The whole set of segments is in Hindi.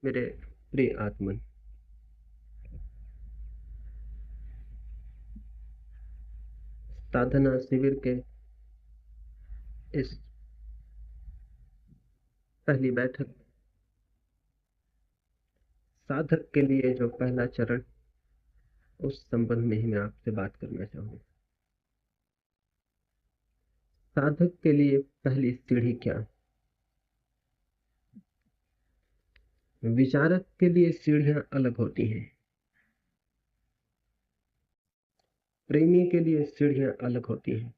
मेरे प्रिय आत्मन, साधना शिविर के इस पहली बैठक साधक के लिए जो पहला चरण, उस संबंध में ही मैं आपसे बात करना चाहूंगा। साधक के लिए पहली सीढ़ी क्या? विचारक के लिए सीढ़ियां अलग होती हैं, प्रेमी के लिए सीढ़ियां अलग होती हैं,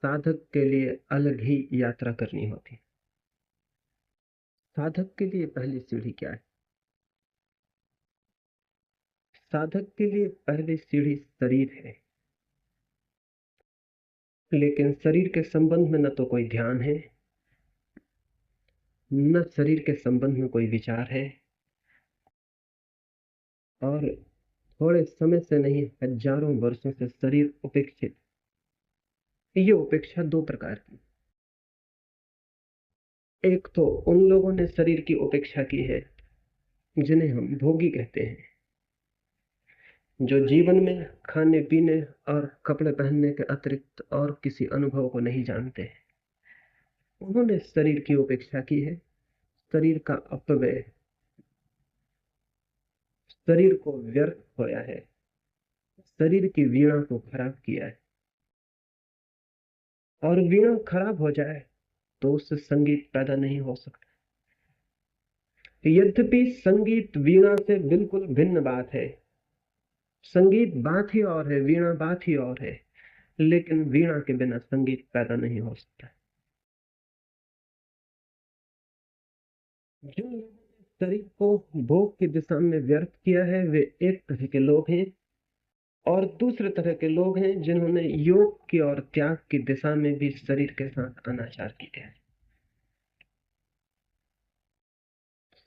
साधक के लिए अलग ही यात्रा करनी होती है। साधक के लिए पहली सीढ़ी क्या है? साधक के लिए पहली सीढ़ी शरीर है, लेकिन शरीर के संबंध में न तो कोई ध्यान है, न शरीर के संबंध में कोई विचार है, और थोड़े समय से नहीं, हजारों वर्षों से शरीर उपेक्षित। ये उपेक्षा दो प्रकार की। एक तो उन लोगों ने शरीर की उपेक्षा की है जिन्हें हम भोगी कहते हैं, जो जीवन में खाने पीने और कपड़े पहनने के अतिरिक्त और किसी अनुभव को नहीं जानते। उन्होंने शरीर की उपेक्षा की है, शरीर का अपव्यय, शरीर को व्यर्थ होया है, शरीर की वीणा को खराब किया है। और वीणा खराब हो जाए तो उससे संगीत पैदा नहीं हो सकता। यद्यपि संगीत वीणा से बिल्कुल भिन्न बात है। संगीत बात ही और है, वीणा बात ही और है, लेकिन वीणा के बिना संगीत पैदा नहीं हो सकता। जिन लोगों ने शरीर को भोग की दिशा में व्यर्थ किया है, वे एक तरह के लोग हैं, और दूसरे तरह के लोग हैं जिन्होंने योग की और त्याग की दिशा में भी शरीर के साथ अनाचार किया है।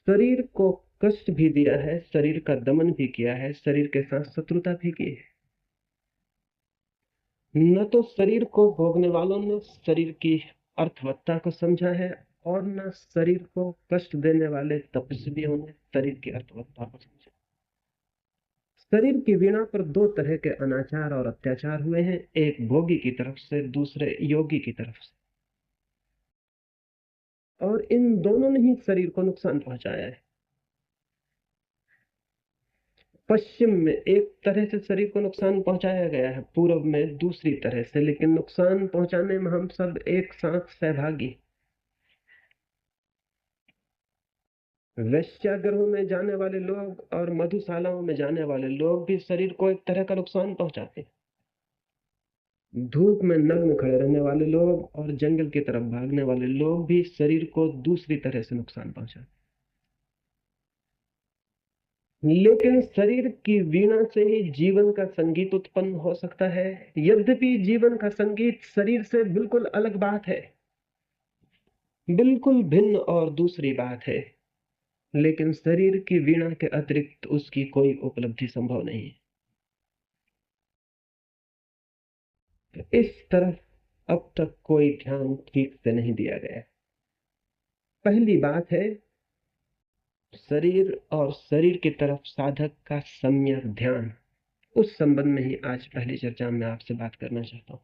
शरीर को कष्ट भी दिया है, शरीर का दमन भी किया है, शरीर के साथ शत्रुता भी की है। न तो शरीर को भोगने वालों ने शरीर की अर्थवत्ता को समझा है, और न शरीर को कष्ट देने वाले तपस्वियों ने शरीर की अर्थवत्ता को समझा। शरीर की वीणा पर दो तरह के अनाचार और अत्याचार हुए हैं, एक भोगी की तरफ से, दूसरे योगी की तरफ से। और इन दोनों ने ही शरीर को नुकसान पहुंचाया है। पश्चिम में एक तरह से शरीर को नुकसान पहुंचाया गया है, पूर्व में दूसरी तरह से, लेकिन नुकसान पहुंचाने में हम सब एक साथ सहभागी। वेश्यागृहों में जाने वाले लोग और मधुशालाओं में जाने वाले लोग भी शरीर को एक तरह का नुकसान पहुंचाते हैं। धूप में नग्न खड़े रहने वाले लोग और जंगल की तरफ भागने वाले लोग भी शरीर को दूसरी तरह से नुकसान पहुंचाते हैं। लेकिन शरीर की वीणा से ही जीवन का संगीत उत्पन्न हो सकता है। यद्यपि जीवन का संगीत शरीर से बिल्कुल अलग बात है, बिल्कुल भिन्न और दूसरी बात है, लेकिन शरीर की वीणा के अतिरिक्त उसकी कोई उपलब्धि संभव नहीं है। इस तरफ अब तक कोई ध्यान ठीक से नहीं दिया गया। पहली बात है शरीर और शरीर की तरफ साधक का सम्यक ध्यान। उस संबंध में ही आज पहली चर्चा में आपसे बात करना चाहता हूं।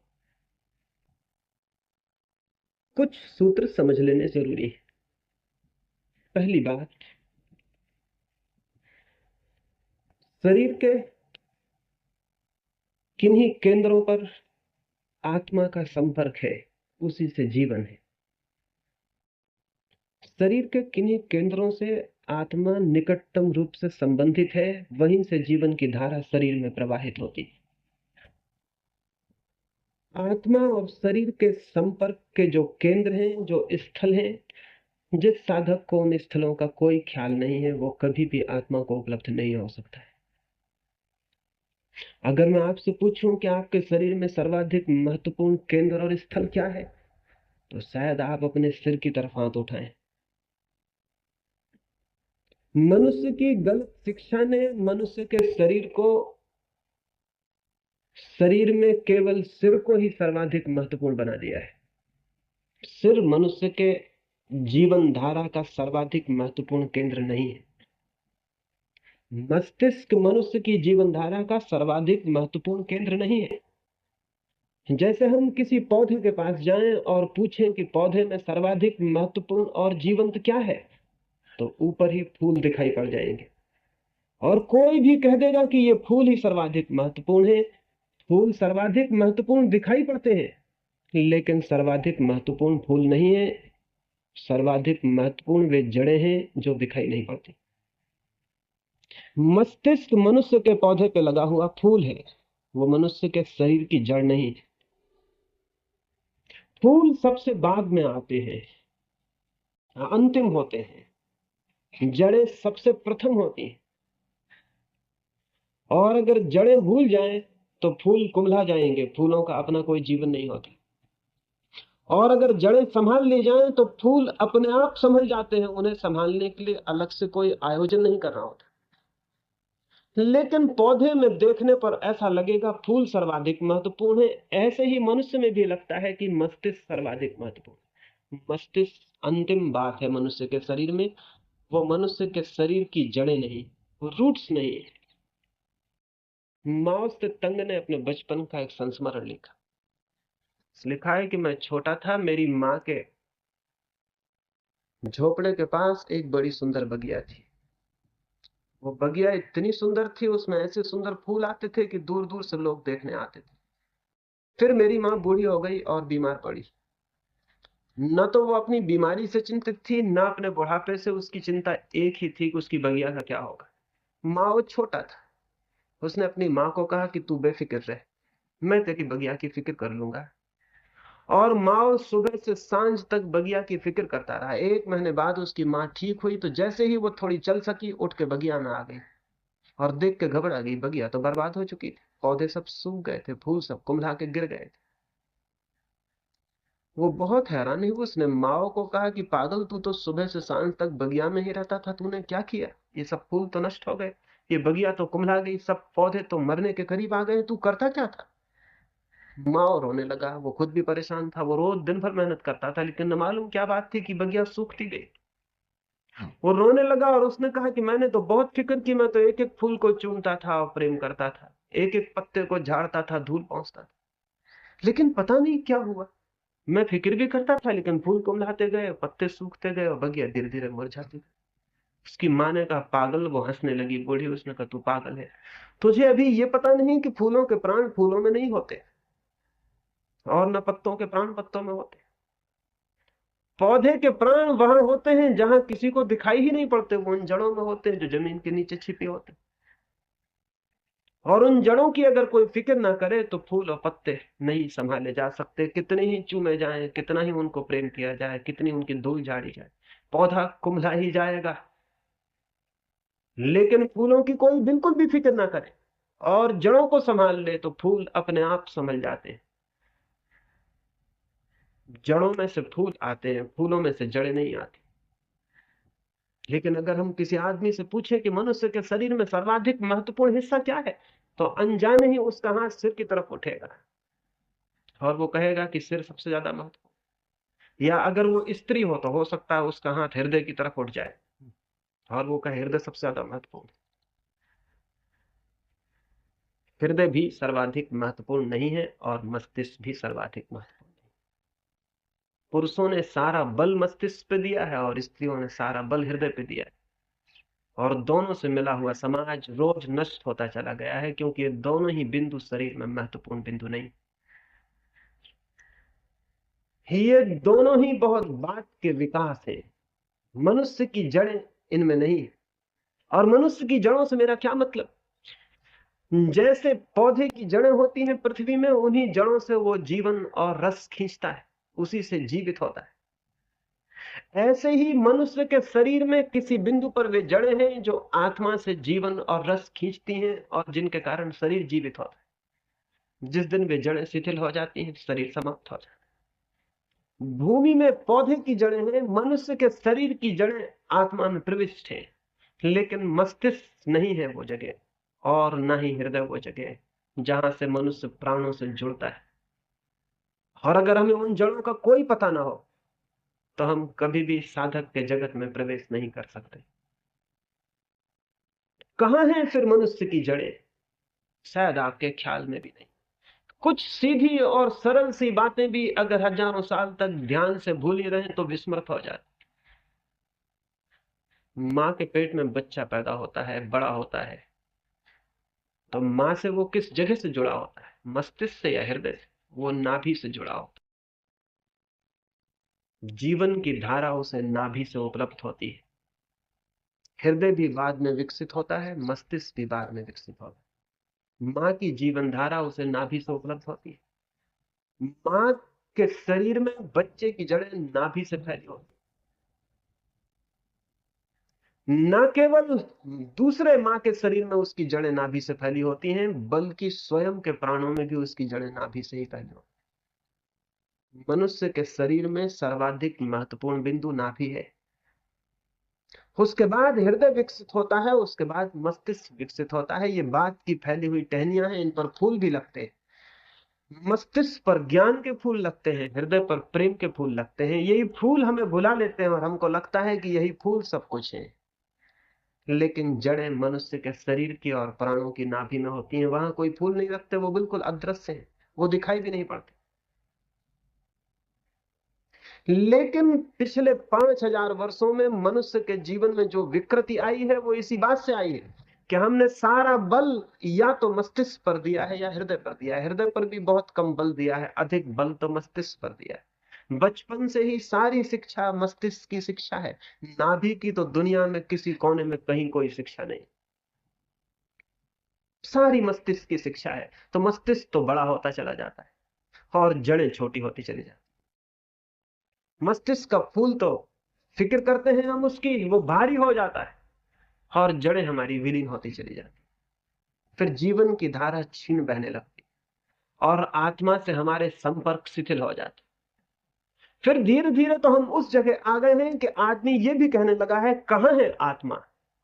कुछ सूत्र समझ लेने जरूरी है। पहली बात, शरीर के किन्हीं केंद्रों पर आत्मा का संपर्क है, उसी से जीवन है। शरीर के किन्हीं केंद्रों से आत्मा निकटतम रूप से संबंधित है, वहीं से जीवन की धारा शरीर में प्रवाहित होती है। आत्मा और शरीर के संपर्क के जो केंद्र हैं, जो स्थल हैं, जिस साधक को उन स्थलों का कोई ख्याल नहीं है, वो कभी भी आत्मा को उपलब्ध नहीं हो सकता है। अगर मैं आपसे पूछूं कि आपके शरीर में सर्वाधिक महत्वपूर्ण केंद्र और स्थल क्या है, तो शायद आप अपने सिर की तरफ हाथ उठाएं। मनुष्य की गलत शिक्षा ने मनुष्य के शरीर को, शरीर में केवल सिर को ही सर्वाधिक महत्वपूर्ण बना दिया है। सिर मनुष्य के जीवन धारा का सर्वाधिक महत्वपूर्ण केंद्र नहीं है। मस्तिष्क मनुष्य की जीवन धारा का सर्वाधिक महत्वपूर्ण केंद्र नहीं है। जैसे हम किसी पौधे के पास जाएं और पूछें कि पौधे में सर्वाधिक महत्वपूर्ण और जीवंत क्या है, तो ऊपर ही फूल दिखाई पड़ जाएंगे। और कोई भी कह देगा कि ये फूल ही सर्वाधिक महत्वपूर्ण है। फूल सर्वाधिक महत्वपूर्ण दिखाई पड़ते हैं, लेकिन सर्वाधिक महत्वपूर्ण फूल नहीं है। सर्वाधिक महत्वपूर्ण वे जड़ें हैं जो दिखाई नहीं पड़ती। मस्तिष्क मनुष्य के पौधे पे लगा हुआ फूल है, वो मनुष्य के शरीर की जड़ नहीं है। फूल सबसे बाद में आते हैं, अंतिम होते हैं। जड़ें सबसे प्रथम होती हैं। और अगर जड़ें भूल जाएं तो फूल कुम्हला जाएंगे, फूलों का अपना कोई जीवन नहीं होता। और अगर जड़ें संभाल ली जाएं तो फूल अपने आप संभल जाते हैं, उन्हें संभालने के लिए अलग से कोई आयोजन नहीं करना होता। लेकिन पौधे में देखने पर ऐसा लगेगा फूल सर्वाधिक महत्वपूर्ण है। ऐसे ही मनुष्य में भी लगता है कि मस्तिष्क सर्वाधिक महत्वपूर्ण। मस्तिष्क अंतिम बात है मनुष्य के शरीर में। वो मनुष्य के शरीर की जड़ें नहीं, वो रूट्स नहीं है। माओ से तंग ने अपने बचपन का एक संस्मरण लिखा है कि मैं छोटा था, मेरी माँ के झोपड़े के पास एक बड़ी सुंदर बगिया थी। वो बगिया इतनी सुंदर थी, उसमें ऐसे सुंदर फूल आते थे कि दूर दूर से लोग देखने आते थे। फिर मेरी माँ बूढ़ी हो गई और बीमार पड़ी। न तो वो अपनी बीमारी से चिंतित थी, न अपने बुढ़ापे से। उसकी चिंता एक ही थी कि उसकी बगिया का क्या होगा। माँ, वो छोटा था। उसने अपनी माँ को कहा कि तू बेफिक्र रह, मैं तेरी बगिया की फिक्र कर लूंगा। और माँ सुबह से सांझ तक बगिया की फिक्र करता रहा। 1 महीने बाद उसकी माँ ठीक हुई, तो जैसे ही वो थोड़ी चल सकी, उठ के बगिया में आ गई और देख के घबरा गई। बगिया तो बर्बाद हो चुकी थी, पौधे सब सूख गए थे, फूल सब कुम्हला के गिर गए थे। वो बहुत हैरान हुई। उसने माओ को कहा कि पागल, तू तो सुबह से शाम तक बगिया में ही रहता था, तूने क्या किया? ये सब फूल तो नष्ट हो गए, ये बगिया तो कुम्हला गई, सब पौधे तो मरने के करीब आ गए, तू करता क्या था? माओ रोने लगा। वो खुद भी परेशान था। वो रोज दिन भर मेहनत करता था, लेकिन न मालूम क्या बात थी कि बगिया सूखती गई। वो रोने लगा और उसने कहा कि मैंने तो बहुत फिक्र की, मैं तो एक एक फूल को चूमता था और प्रेम करता था, एक एक पत्ते को झाड़ता था, धूल पहुंचता था, लेकिन पता नहीं क्या हुआ। मैं फिक्र भी करता था, लेकिन फूल कुम्हलाते गए, पत्ते सूखते गए और बगिया धीरे धीरे मुरझाती गई। उसकी माँ ने कहा पागल। वो हंसने लगी, बूढ़ी। उसने कहा तू पागल है, तुझे अभी ये पता नहीं कि फूलों के प्राण फूलों में नहीं होते, और न पत्तों के प्राण पत्तों में होते। पौधे के प्राण वहां होते हैं जहां किसी को दिखाई ही नहीं पड़ते, वो उन जड़ों में होते हैं जो जमीन के नीचे छिपे होते हैं। और उन जड़ों की अगर कोई फिक्र ना करे तो फूल और पत्ते नहीं संभाले जा सकते। कितने ही चूमे जाएं, कितना ही उनको प्रेम किया जाए, कितनी उनकी धूल झाड़ी जाए, पौधा कुम्हला ही जाएगा। लेकिन फूलों की कोई बिल्कुल भी फिक्र ना करे और जड़ों को संभाल ले तो फूल अपने आप संभल जाते हैं। जड़ों में से फूल आते हैं, फूलों में से जड़ें नहीं आती। लेकिन अगर हम किसी आदमी से पूछें कि मनुष्य के शरीर में सर्वाधिक महत्वपूर्ण हिस्सा क्या है, तो अनजाने ही उसका हाथ सिर की तरफ उठेगा और वो कहेगा कि सिर सबसे ज्यादा महत्वपूर्ण। या अगर वो स्त्री हो तो हो सकता है उसका हाथ हृदय की तरफ उठ जाए और वो कहे हृदय सबसे ज्यादा महत्वपूर्ण। हृदय भी सर्वाधिक महत्वपूर्ण नहीं है और मस्तिष्क भी सर्वाधिक महत्वपूर्ण नहीं। पुरुषों ने सारा बल मस्तिष्क पे दिया है और स्त्रियों ने सारा बल हृदय पे दिया है। और दोनों से मिला हुआ समाज रोज नष्ट होता चला गया है, क्योंकि ये दोनों ही बिंदु शरीर में महत्वपूर्ण बिंदु नहीं। ये दोनों ही बहुत बाद के विकास है। मनुष्य की जड़ें इनमें नहीं है। और मनुष्य की जड़ों से मेरा क्या मतलब? जैसे पौधे की जड़ें होती हैं पृथ्वी में, उन्हीं जड़ों से वो जीवन और रस खींचता है, उसी से जीवित होता है। ऐसे ही मनुष्य के शरीर में किसी बिंदु पर वे जड़ें हैं जो आत्मा से जीवन और रस खींचती हैं और जिनके कारण शरीर जीवित होता है। जिस दिन वे जड़ें शिथिल हो जाती हैं, शरीर समाप्त हो जाता है। भूमि में पौधे की जड़ें हैं, मनुष्य के शरीर की जड़ें आत्मा में प्रविष्ट हैं, लेकिन मस्तिष्क नहीं है वो जगह, और न ही हृदय वो जगह जहां से मनुष्य प्राणों से जुड़ता है। और अगर हमें उन जड़ों का कोई पता ना हो तो हम कभी भी साधक के जगत में प्रवेश नहीं कर सकते। कहां है फिर मनुष्य की जड़ें? शायद आपके ख्याल में भी नहीं। कुछ सीधी और सरल सी बातें भी अगर हजारों साल तक ध्यान से भूली रहे तो विस्मृत हो जाए। माँ के पेट में बच्चा पैदा होता है, बड़ा होता है, तो माँ से वो किस जगह से जुड़ा होता है? मस्तिष्क से या हृदय से? वो नाभि से जुड़ा होता है। जीवन की धारा उसे नाभि से उपलब्ध होती है। हृदय भी बाद में विकसित होता है, मस्तिष्क भी बाद में विकसित होता है। माँ की जीवन धारा उसे नाभि से उपलब्ध होती है। माँ के शरीर में बच्चे की जड़ें नाभि से फैली होती है। न केवल दूसरे माँ के शरीर में उसकी जड़ें नाभि से फैली होती हैं, बल्कि स्वयं के प्राणों में भी उसकी जड़ें नाभि से ही फैली होती हैं। मनुष्य के शरीर में सर्वाधिक महत्वपूर्ण बिंदु नाभि है। उसके बाद हृदय विकसित होता है, उसके बाद मस्तिष्क विकसित होता है। ये बात की फैली हुई टहनियां हैं, इन पर फूल भी लगते हैं। मस्तिष्क पर ज्ञान के फूल लगते हैं, हृदय पर प्रेम के फूल लगते हैं। यही फूल हमें भुला लेते हैं और हमको लगता है कि यही फूल सब कुछ है। लेकिन जड़ें मनुष्य के शरीर की और प्राणों की नाभि में होती हैं। वहां कोई फूल नहीं लगते, वो बिल्कुल अदृश्य हैं, वो दिखाई भी नहीं पड़ते। लेकिन पिछले 5,000 वर्षों में मनुष्य के जीवन में जो विकृति आई है वो इसी बात से आई है कि हमने सारा बल या तो मस्तिष्क पर दिया है या हृदय पर दिया है। हृदय पर भी बहुत कम बल दिया है, अधिक बल तो मस्तिष्क पर दिया है। बचपन से ही सारी शिक्षा मस्तिष्क की शिक्षा है। नाभि की तो दुनिया में किसी कोने में कहीं कोई शिक्षा नहीं, सारी मस्तिष्क की शिक्षा है। तो मस्तिष्क तो बड़ा होता चला जाता है और जड़ें छोटी होती चली जाती। मस्तिष्क का फूल तो फिक्र करते हैं हम उसकी, वो भारी हो जाता है और जड़ें हमारी विलीन होती चली जाती। फिर जीवन की धारा छीन बहने लगती और आत्मा से हमारे संपर्क शिथिल हो जाते। फिर धीरे धीरे तो हम उस जगह आ गए हैं कि आदमी ये भी कहने लगा है, कहां है आत्मा?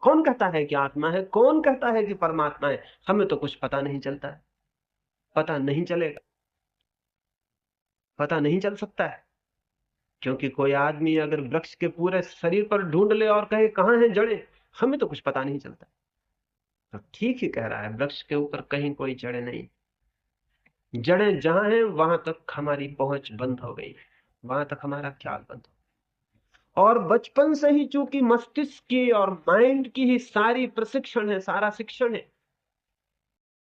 कौन कहता है कि आत्मा है? कौन कहता है कि परमात्मा है? हमें तो कुछ पता नहीं चलता है। पता नहीं चलेगा, पता नहीं चल सकता है, क्योंकि कोई आदमी अगर वृक्ष के पूरे शरीर पर ढूंढ ले और कहे कहां है जड़ें, हमें तो कुछ पता नहीं चलता। तो ठीक ही कह रहा है, वृक्ष के ऊपर कहीं कोई जड़ें नहीं। जड़ें जहां हैं वहां तक हमारी पहुंच बंद हो गई, वहां तक हमारा ख्याल बंद हो। और बचपन से ही चूंकि मस्तिष्क की और माइंड की ही सारी प्रशिक्षण है, सारा शिक्षण है,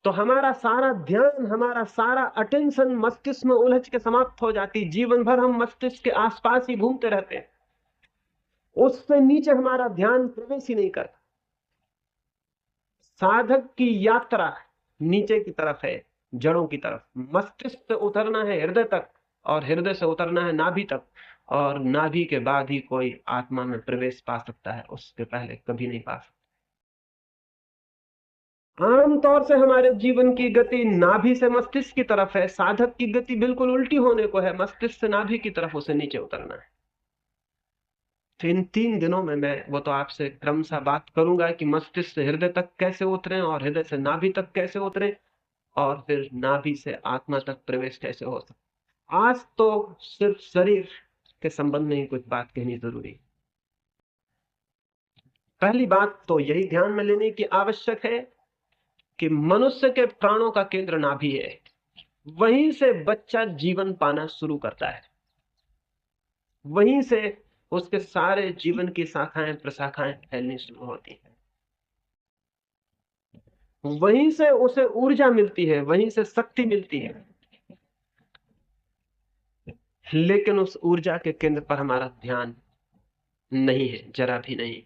तो हमारा सारा ध्यान, हमारा सारा अटेंशन मस्तिष्क में उलझ के समाप्त हो जाती। जीवन भर हम मस्तिष्क के आसपास ही घूमते रहते हैं, उससे नीचे हमारा ध्यान प्रवेश ही नहीं करता। साधक की यात्रा नीचे की तरफ है, जड़ों की तरफ। मस्तिष्क से उतरना है हृदय तक, और हृदय से उतरना है नाभि तक, और नाभि के बाद ही कोई आत्मा में प्रवेश पा सकता है, उसके पहले कभी नहीं पा सकता। आमतौर से हमारे जीवन की गति नाभि से मस्तिष्क की तरफ है, साधक की गति बिल्कुल उल्टी होने को है, मस्तिष्क से नाभि की तरफ उसे नीचे उतरना है। तो इन 3 दिनों में मैं वो तो आपसे क्रमशः बात करूंगा कि मस्तिष्क से हृदय तक कैसे उतरे और हृदय से नाभि तक कैसे उतरे, और फिर नाभि से आत्मा तक प्रवेश कैसे हो सकता। आज तो सिर्फ शरीर के संबंध में ही कुछ बात कहनी जरूरी है। पहली बात तो यही ध्यान में लेने की आवश्यक है कि मनुष्य के प्राणों का केंद्र नाभि है। वहीं से बच्चा जीवन पाना शुरू करता है, वहीं से उसके सारे जीवन की शाखाएं प्रशाखाएं फैलनी शुरू होती हैं। वहीं से उसे ऊर्जा मिलती है, वहीं से शक्ति मिलती है। लेकिन उस ऊर्जा के केंद्र पर हमारा ध्यान नहीं है, जरा भी नहीं।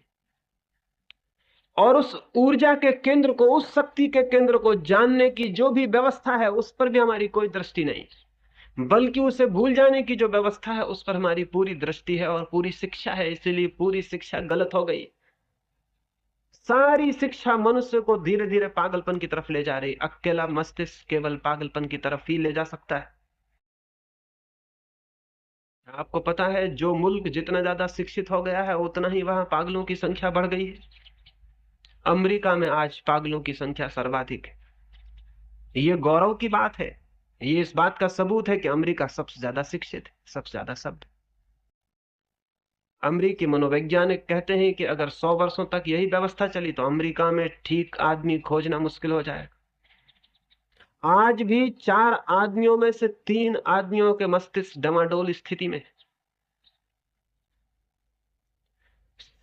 और उस ऊर्जा के केंद्र को, उस शक्ति के केंद्र को जानने की जो भी व्यवस्था है उस पर भी हमारी कोई दृष्टि नहीं, बल्कि उसे भूल जाने की जो व्यवस्था है उस पर हमारी पूरी दृष्टि है और पूरी शिक्षा है। इसलिए पूरी शिक्षा गलत हो गई। सारी शिक्षा मनुष्य को धीरे धीरे पागलपन की तरफ ले जा रही। अकेला मस्तिष्क केवल पागलपन की तरफ ही ले जा सकता है। आपको पता है, जो मुल्क जितना ज्यादा शिक्षित हो गया है उतना ही वहां पागलों की संख्या बढ़ गई है। अमेरिका में आज पागलों की संख्या सर्वाधिक है। ये गौरव की बात है, ये इस बात का सबूत है कि अमेरिका सबसे ज्यादा शिक्षित है, सबसे ज्यादा सभ्य। अमेरिकी मनोवैज्ञानिक कहते हैं कि अगर 100 वर्षों तक यही व्यवस्था चली तो अमेरिका में ठीक आदमी खोजना मुश्किल हो जाएगा। आज भी 4 आदमियों में से 3 आदमियों के मस्तिष्क डमाडोल स्थिति में।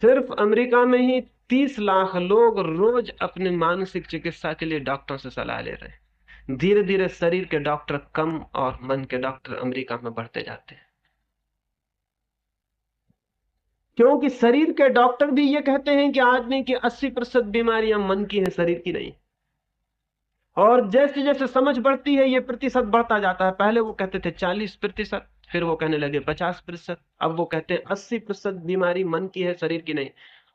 सिर्फ अमेरिका में ही 30 लाख लोग रोज अपने मानसिक चिकित्सा के लिए डॉक्टर से सलाह ले रहे हैं। धीरे धीरे शरीर के डॉक्टर कम और मन के डॉक्टर अमेरिका में बढ़ते जाते हैं, क्योंकि शरीर के डॉक्टर भी ये कहते हैं कि आदमी की 80% बीमारियां मन की हैं, शरीर की नहीं। और जैसे जैसे समझ बढ़ती है ये प्रतिशत बढ़ता जाता है। पहले वो कहते थे 40%, फिर वो कहने लगे 50%, अब वो कहते हैं 80% बीमारी मन की है, शरीर की नहीं।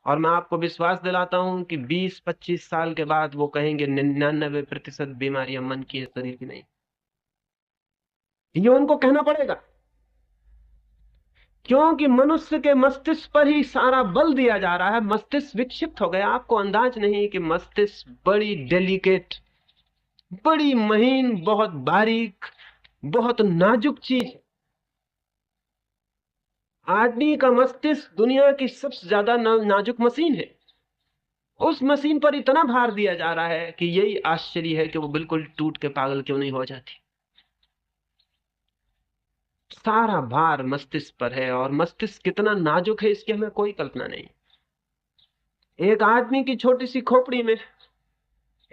और मैं आपको विश्वास दिलाता हूं कि 20-25 साल के बाद वो कहेंगे 99% बीमारियां मन की है, शरीर की नहीं। ये उनको कहना पड़ेगा, क्योंकि मनुष्य के मस्तिष्क पर ही सारा बल दिया जा रहा है। मस्तिष्क विक्षिप्त हो गया। आपको अंदाज नहीं कि मस्तिष्क बड़ी डेलिकेट, बड़ी महीन, बहुत बारीक, बहुत नाजुक चीज। आदमी का मस्तिष्क दुनिया की सबसे ज्यादा नाजुक मशीन है। उस मशीन पर इतना भार दिया जा रहा है कि यही आश्चर्य है कि वो बिल्कुल टूट के पागल क्यों नहीं हो जाती। सारा भार मस्तिष्क पर है, और मस्तिष्क कितना नाजुक है इसकी हमें कोई कल्पना नहीं। एक आदमी की छोटी सी खोपड़ी में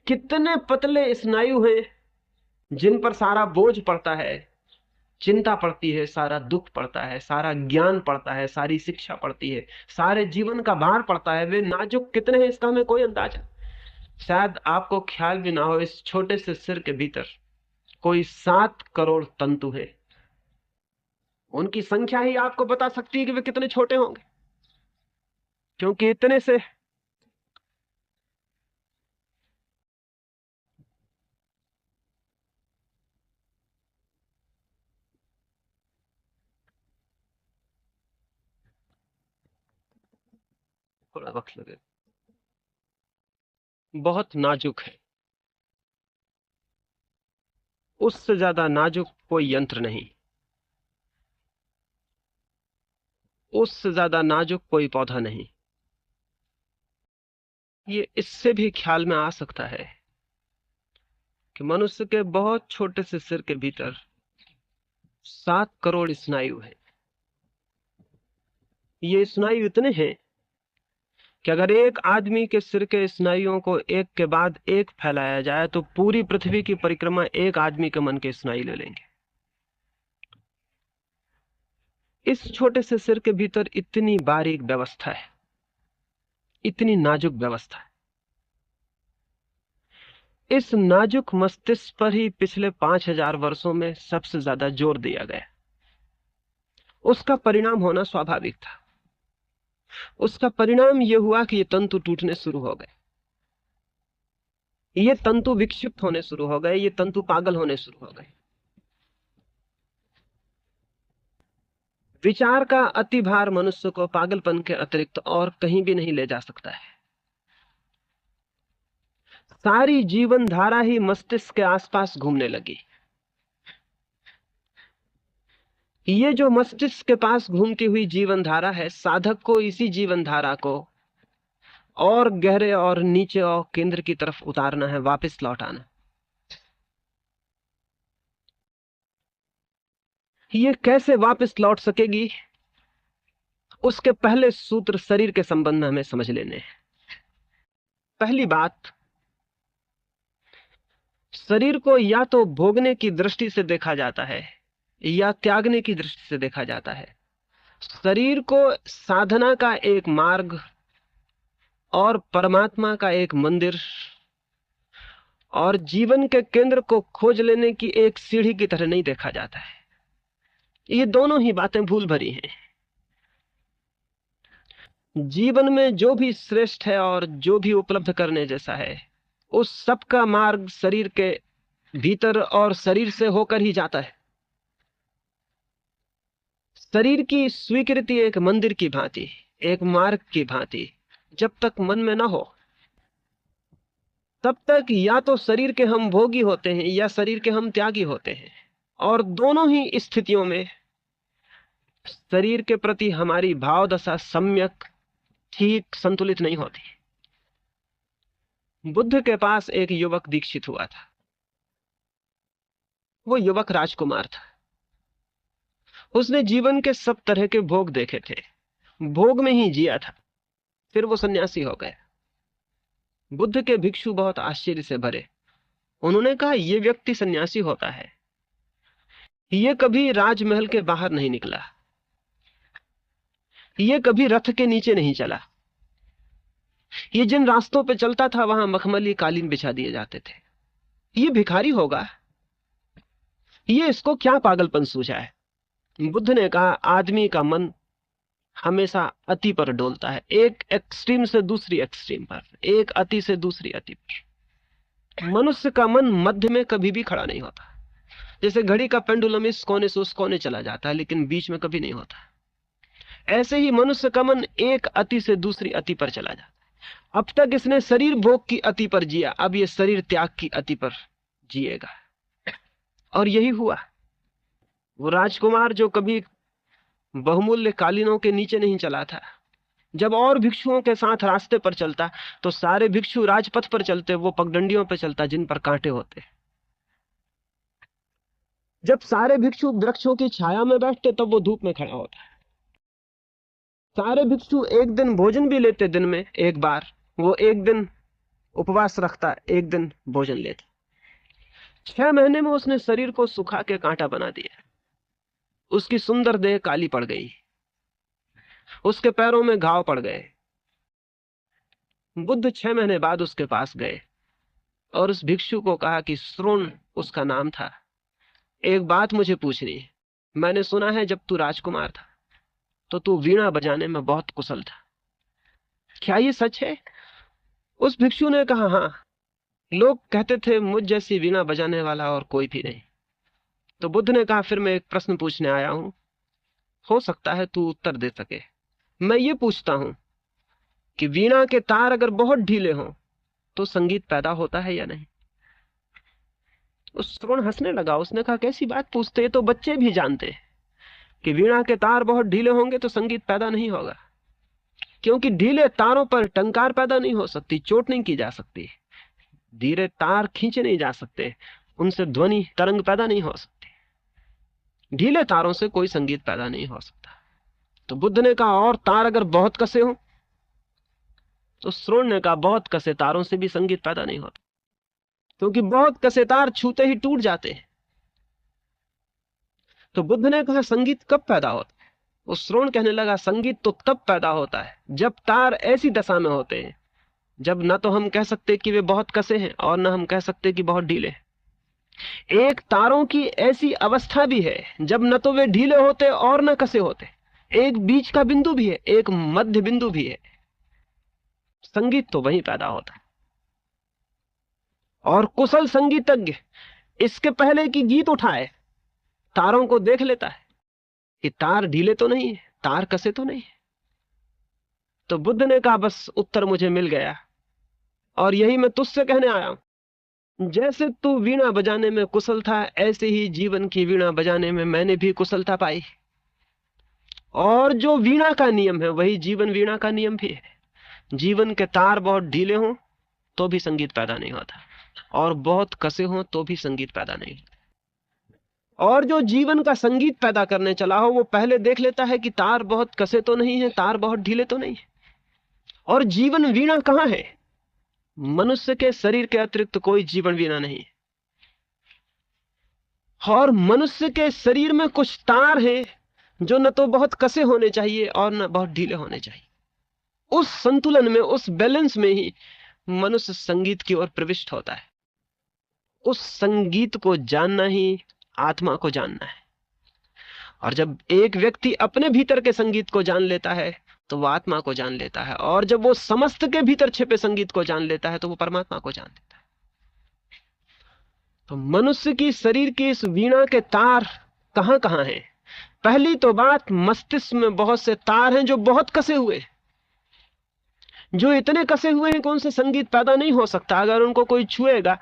कितने पतले स्नायु हैं जिन पर सारा बोझ पड़ता है, चिंता पड़ती है, सारा दुख पड़ता है, सारा ज्ञान पड़ता है, सारी शिक्षा पड़ती है, सारे जीवन का भार पड़ता है। वे नाजुक कितने हैं इसका हमें कोई अंदाजा। शायद आपको ख्याल भी ना हो, इस छोटे से सिर के भीतर कोई 7 करोड़ तंतु है। उनकी संख्या ही आपको बता सकती है कि वे कितने छोटे होंगे, क्योंकि इतने से थोड़ा वक्त लगे, बहुत नाजुक है। उससे ज्यादा नाजुक कोई यंत्र नहीं, उससे ज्यादा नाजुक कोई पौधा नहीं। ये इससे भी ख्याल में आ सकता है कि मनुष्य के बहुत छोटे से सिर के भीतर 7 करोड़ स्नायु है। ये स्नायु इतने हैं कि अगर एक आदमी के सिर के स्नायुओं को एक के बाद एक फैलाया जाए तो पूरी पृथ्वी की परिक्रमा एक आदमी के मन के स्नायु ले लेंगे। इस छोटे से सिर के भीतर इतनी बारीक व्यवस्था है, इतनी नाजुक व्यवस्था है। इस नाजुक मस्तिष्क पर ही पिछले 5000 वर्षों में सबसे ज्यादा जोर दिया गया। उसका परिणाम होना स्वाभाविक था। उसका परिणाम यह हुआ कि ये तंतु टूटने शुरू हो गए, ये तंतु विक्षिप्त होने शुरू हो गए, ये तंतु पागल होने शुरू हो गए। विचार का अतिभार मनुष्य को पागलपन के अतिरिक्त और कहीं भी नहीं ले जा सकता है। सारी जीवन धारा ही मस्तिष्क के आसपास घूमने लगी। ये जो मस्तिष्क के पास घूमती हुई जीवन धारा है, साधक को इसी जीवन धारा को और गहरे और नीचे और केंद्र की तरफ उतारना है, वापस लौटाना। ये कैसे वापस लौट सकेगी, उसके पहले सूत्र शरीर के संबंध में हमें समझ लेने हैं। पहली बात, शरीर को या तो भोगने की दृष्टि से देखा जाता है या त्यागने की दृष्टि से देखा जाता है। शरीर को साधना का एक मार्ग और परमात्मा का एक मंदिर और जीवन के केंद्र को खोज लेने की एक सीढ़ी की तरह नहीं देखा जाता है। ये दोनों ही बातें भूल भरी हैं। जीवन में जो भी श्रेष्ठ है और जो भी उपलब्ध करने जैसा है, उस सब का मार्ग शरीर के भीतर और शरीर से होकर ही जाता है। शरीर की स्वीकृति एक मंदिर की भांति, एक मार्ग की भांति जब तक मन में ना हो, तब तक या तो शरीर के हम भोगी होते हैं या शरीर के हम त्यागी होते हैं। और दोनों ही स्थितियों में शरीर के प्रति हमारी भाव दशा सम्यक ठीक संतुलित नहीं होती। बुद्ध के पास एक युवक दीक्षित हुआ था। वो युवक राजकुमार था। उसने जीवन के सब तरह के भोग देखे थे, भोग में ही जिया था। फिर वो सन्यासी हो गया। बुद्ध के भिक्षु बहुत आश्चर्य से भरे। उन्होंने कहा, यह व्यक्ति सन्यासी होता है, ये कभी राजमहल के बाहर नहीं निकला, ये कभी रथ के नीचे नहीं चला, ये जिन रास्तों पे चलता था वहां मखमली कालीन बिछा दिए जाते थे। ये भिखारी होगा, ये इसको क्या पागलपन सूझा है। बुद्ध ने कहा, आदमी का मन हमेशा अति पर डोलता है, एक एक्सट्रीम से दूसरी एक्सट्रीम पर, एक अति से दूसरी अति पर। मनुष्य का मन मध्य में कभी भी खड़ा नहीं होता। जैसे घड़ी का पेंडुलम इस कोने से उस कोने चला जाता है लेकिन बीच में कभी नहीं होता, ऐसे ही मनुष्य का मन एक अति से दूसरी अति पर चला जाता है। अब तक इसने शरीर भोग की अति पर जिया, अब ये शरीर त्याग की अति पर जिएगा। और यही हुआ। वो राजकुमार जो कभी बहुमूल्य कालीनों के नीचे नहीं चला था, जब और भिक्षुओं के साथ रास्ते पर चलता तो सारे भिक्षु राजपथ पर चलते, वो पगडंडियों पर चलता जिन पर कांटे होते। जब सारे भिक्षु वृक्षों की छाया में बैठते तब वो धूप में खड़ा होता। सारे भिक्षु एक दिन भोजन भी लेते, दिन में एक बार। वो एक दिन उपवास रखता, एक दिन भोजन लेता। 6 महीने में उसने शरीर को सुखा के कांटा बना दिया। उसकी सुंदर देह काली पड़ गई, उसके पैरों में घाव पड़ गए। बुद्ध 6 महीने बाद उसके पास गए और उस भिक्षु को कहा कि श्रोण उसका नाम था, एक बात मुझे पूछनी है। मैंने सुना है जब तू राजकुमार था तो तू वीणा बजाने में बहुत कुशल था, क्या ये सच है? उस भिक्षु ने कहा, हाँ, लोग कहते थे मुझ जैसी वीणा बजाने वाला और कोई भी नहीं। तो बुद्ध ने कहा, फिर मैं एक प्रश्न पूछने आया हूं, हो सकता है तू उत्तर दे सके। मैं ये पूछता हूं कि वीणा के तार अगर बहुत ढीले हों तो संगीत पैदा होता है या नहीं? उस श्रवण हंसने लगा। उसने कहा, कैसी बात पूछते, ये तो बच्चे भी जानते हैं कि वीणा के तार बहुत ढीले होंगे तो संगीत पैदा नहीं होगा, क्योंकि ढीले तारों पर टंकार पैदा नहीं हो सकती, चोट नहीं की जा सकती, धीरे तार खींचे नहीं जा सकते, उनसे ध्वनि तरंग पैदा नहीं हो सकती। ढीले तारों से कोई संगीत पैदा नहीं हो सकता। तो बुद्ध ने कहा, और तार अगर बहुत कसे हो? तो श्रोण ने कहा, बहुत कसे तारों से भी संगीत पैदा नहीं होता, क्योंकि बहुत कसे तार छूते ही टूट जाते हैं। तो बुद्ध ने कहा, संगीत कब पैदा होता है? उस श्रोण कहने लगा, संगीत तो तब पैदा होता है जब तार ऐसी दशा में होते हैं जब न तो हम कह सकते कि वे बहुत कसे हैं और न हम कह सकते कि बहुत ढीले हैं। एक तारों की ऐसी अवस्था भी है जब न तो वे ढीले होते और न कसे होते, एक बीच का बिंदु भी है, एक मध्य बिंदु भी है। संगीत तो वहीं पैदा होता है। और कुशल संगीतज्ञ इसके पहले कि गीत उठाए तारों को देख लेता है कि तार ढीले तो नहीं है, तार कसे तो नहीं है। तो बुद्ध ने कहा, बस उत्तर मुझे मिल गया और यही मैं तुझसे कहने आया हूं। जैसे तू वीणा बजाने में कुशल था, ऐसे ही जीवन की वीणा बजाने में मैंने भी कुशलता पाई। और जो वीणा का नियम है वही जीवन वीणा का नियम भी है। जीवन के तार बहुत ढीले हों तो भी संगीत पैदा नहीं होता, और बहुत कसे हों तो भी संगीत पैदा नहीं होता। और जो जीवन का संगीत पैदा करने चला हो वो पहले देख लेता है कि तार बहुत कसे तो नहीं है, तार बहुत ढीले तो नहीं है। और जीवन वीणा कहां है? मनुष्य के शरीर के अतिरिक्त कोई जीवन वीणा नहीं है। और मनुष्य के शरीर में कुछ तार हैं जो न तो बहुत कसे होने चाहिए और न बहुत ढीले होने चाहिए। उस संतुलन में, उस बैलेंस में ही मनुष्य संगीत की ओर प्रविष्ट होता है। उस संगीत को जानना ही आत्मा को जानना है। और जब एक व्यक्ति अपने भीतर के संगीत को जान लेता है तो वह आत्मा को जान लेता है, और जब वो समस्त के भीतर छिपे संगीत को जान लेता है तो वो परमात्मा को जान लेता है। तो मनुष्य की शरीर की इस वीणा के तार कहां कहां हैं? पहली तो बात, मस्तिष्क में बहुत से तार हैं जो बहुत कसे हुए, जो इतने कसे हुए हैं कि उनसे संगीत पैदा नहीं हो सकता। अगर उनको कोई छुएगा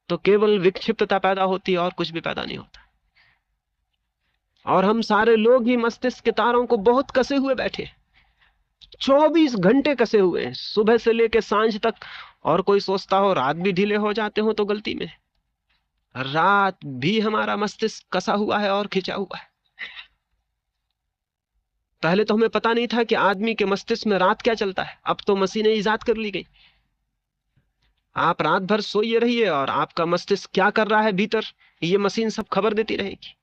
तो केवल विक्षिप्तता पैदा होती है और कुछ भी पैदा नहीं होता। और हम सारे लोग ही मस्तिष्क के तारों को बहुत कसे हुए बैठे, 24 घंटे कसे हुए हैं, सुबह से लेकर सांझ तक। और कोई सोचता हो रात भी ढीले हो जाते हो तो गलती में। रात भी हमारा मस्तिष्क कसा हुआ है और खिंचा हुआ है। पहले तो हमें पता नहीं था कि आदमी के मस्तिष्क में रात क्या चलता है, अब तो मशीनें ईजाद कर ली गई। आप रात भर सोइए रहिए और आपका मस्तिष्क क्या कर रहा है भीतर, ये मशीन सब खबर देती रहेगी।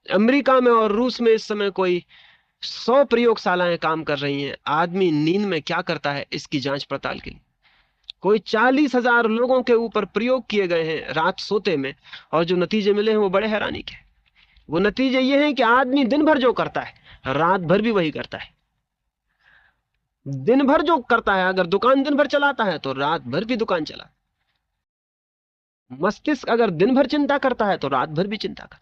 अमेरिका में और रूस में इस समय कोई 100 प्रयोगशालाएं काम कर रही हैं, आदमी नींद में क्या करता है इसकी जांच पड़ताल के लिए। कोई 40,000 लोगों के ऊपर प्रयोग किए गए हैं रात सोते में, और जो नतीजे मिले हैं वो बड़े हैरानी के। वो नतीजे ये हैं कि आदमी दिन भर जो करता है रात भर भी वही करता है। दिन भर जो करता है, अगर दुकान दिन भर चलाता है तो रात भर भी दुकान चला। मस्तिष्क अगर दिन भर चिंता करता है तो रात भर भी चिंता करता है।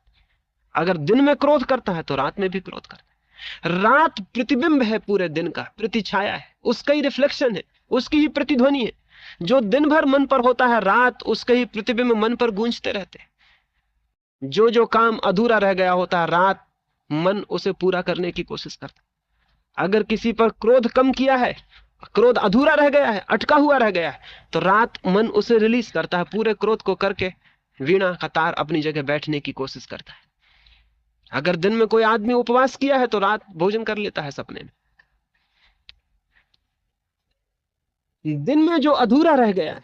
अगर दिन में क्रोध करता है तो रात में भी क्रोध करता है। रात प्रतिबिंब है पूरे दिन का, प्रतिछाया है, उसका ही रिफ्लेक्शन है, उसकी ही प्रतिध्वनि है। जो दिन भर मन पर होता है रात उसके ही प्रतिबिंब मन पर गूंजते रहते हैं। जो जो काम अधूरा रह गया होता है रात मन उसे पूरा करने की कोशिश करता है। अगर किसी पर क्रोध कम किया है, क्रोध अधूरा रह गया है, अटका हुआ रह गया है, तो रात मन उसे रिलीज करता है, पूरे क्रोध को करके वीणा का तार अपनी जगह बैठने की कोशिश करता है। अगर दिन में कोई आदमी उपवास किया है तो रात भोजन कर लेता है सपने में। दिन में जो अधूरा रह गया है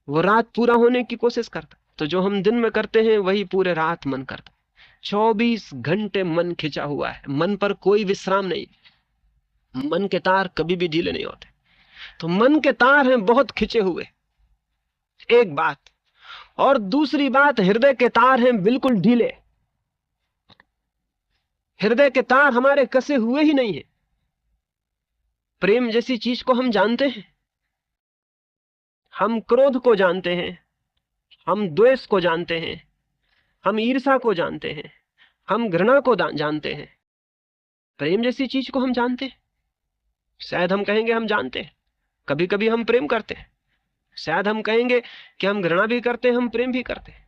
वो रात पूरा होने की कोशिश करता है। तो जो हम दिन में करते हैं वही पूरे रात मन करता है। 24 घंटे मन खिंचा हुआ है, मन पर कोई विश्राम नहीं। मन के तार कभी भी ढीले नहीं होते। तो मन के तार हैं बहुत खिंचे हुए, एक बात। और दूसरी बात, हृदय के तार हैं बिल्कुल ढीले। हृदय के तार हमारे कसे हुए ही नहीं है। प्रेम जैसी चीज को हम जानते हैं, हम क्रोध को जानते हैं, हम द्वेष को जानते हैं, हम ईर्ष्या को जानते हैं, हम घृणा को जानते हैं। प्रेम जैसी चीज को हम जानते हैं? शायद हम कहेंगे हम जानते हैं, कभी कभी हम प्रेम करते हैं। शायद हम कहेंगे कि हम घृणा भी करते हैं, हम प्रेम भी करते हैं।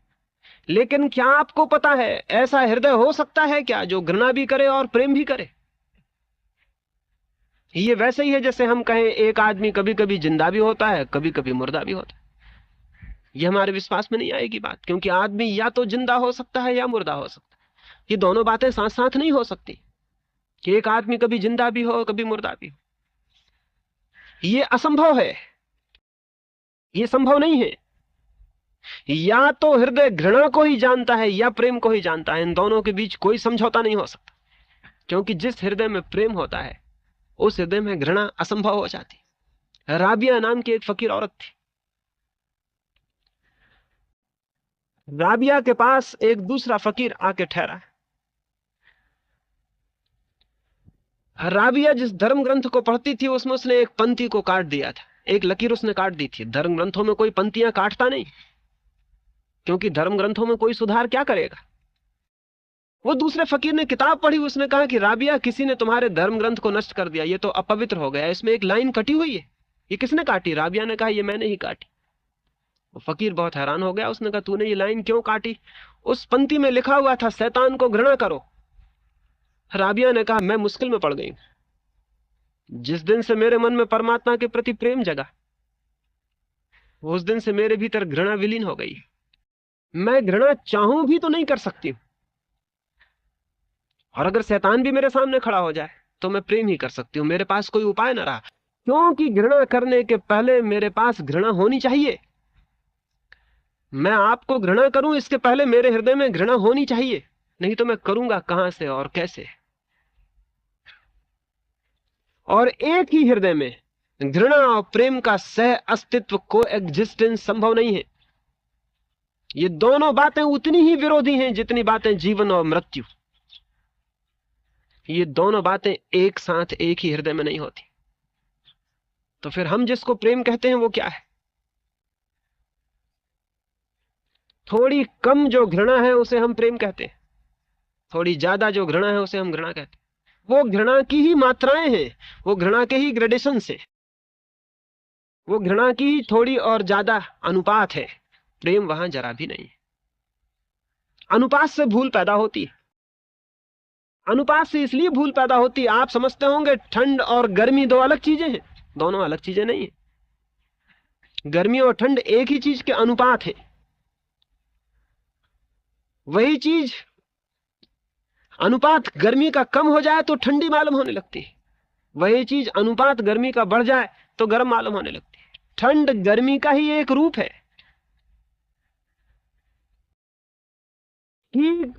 लेकिन क्या आपको पता है ऐसा हृदय हो सकता है क्या जो घृणा भी करे और प्रेम भी करे? ये वैसे ही है जैसे हम कहें एक आदमी कभी कभी जिंदा भी होता है, कभी कभी मुर्दा भी होता है। ये हमारे विश्वास में नहीं आएगी बात, क्योंकि आदमी या तो जिंदा हो सकता है या मुर्दा हो सकता है। ये दोनों बातें साथ साथ नहीं हो सकती कि एक आदमी कभी जिंदा भी हो कभी मुर्दा भी हो। ये असंभव है, ये संभव नहीं है। या तो हृदय घृणा को ही जानता है या प्रेम को ही जानता है, इन दोनों के बीच कोई समझौता नहीं हो सकता। क्योंकि जिस हृदय में प्रेम होता है उस हृदय में घृणा असंभव हो जाती। राबिया नाम की एक फकीर औरत थी। राबिया के पास एक दूसरा फकीर आके ठहरा। राबिया जिस धर्म ग्रंथ को पढ़ती थी उसमें उसने एक पंक्ति को काट दिया था, एक लकीर उसने काट दी थी। धर्म ग्रंथों में कोई पंक्तियां काटता नहीं, क्योंकि धर्म ग्रंथों में कोई सुधार क्या करेगा। वो दूसरे फकीर ने किताब पढ़ी, उसने कहा कि राबिया किसी ने तुम्हारे धर्म ग्रंथ को नष्ट कर दिया, ये तो अपवित्र हो गया, इसमें एक लाइन कटी हुई है, ये किसने काटी? राबिया ने कहा ये मैंने ही काटी। वो फकीर बहुत हैरान हो गया, उसने कहा तूने ये लाइन क्यों काटी? उस पंक्ति में लिखा हुआ था शैतान को घृणा करो। राबिया ने कहा मैं मुश्किल में पड़ गई। जिस दिन से मेरे मन में परमात्मा के प्रति प्रेम जगा उस दिन से मेरे भीतर घृणा विलीन हो गई। मैं घृणा चाहूं भी तो नहीं कर सकती, और अगर शैतान भी मेरे सामने खड़ा हो जाए तो मैं प्रेम ही कर सकती हूं। मेरे पास कोई उपाय ना रहा, क्योंकि घृणा करने के पहले मेरे पास घृणा होनी चाहिए। मैं आपको घृणा करूं इसके पहले मेरे हृदय में घृणा होनी चाहिए, नहीं तो मैं करूंगा कहां से और कैसे? और एक ही हृदय में घृणा और प्रेम का सह अस्तित्व, को एग्जिस्टेंस संभव नहीं है। ये दोनों बातें उतनी ही विरोधी हैं जितनी बातें जीवन और मृत्यु। ये दोनों बातें एक साथ एक ही हृदय में नहीं होती। तो फिर हम जिसको प्रेम कहते हैं वो क्या है? थोड़ी कम जो घृणा है उसे हम प्रेम कहते हैं, थोड़ी ज्यादा जो घृणा है उसे हम घृणा कहते हैं। वो घृणा की ही मात्राएं हैं, वो घृणा के ही ग्रेडेशन से, वो घृणा की ही थोड़ी और ज्यादा अनुपात है। प्रेम वहां जरा भी नहीं है। अनुपात से भूल पैदा होती है। अनुपात से इसलिए भूल पैदा होती है, आप समझते होंगे ठंड और गर्मी दो अलग चीजें हैं। दोनों अलग चीजें नहीं है। गर्मी और ठंड एक ही चीज के अनुपात है। वही चीज अनुपात गर्मी का कम हो जाए तो ठंडी मालूम होने लगती है, वही चीज अनुपात गर्मी का बढ़ जाए तो गर्म मालूम होने लगती है। ठंड गर्मी का ही एक रूप है कि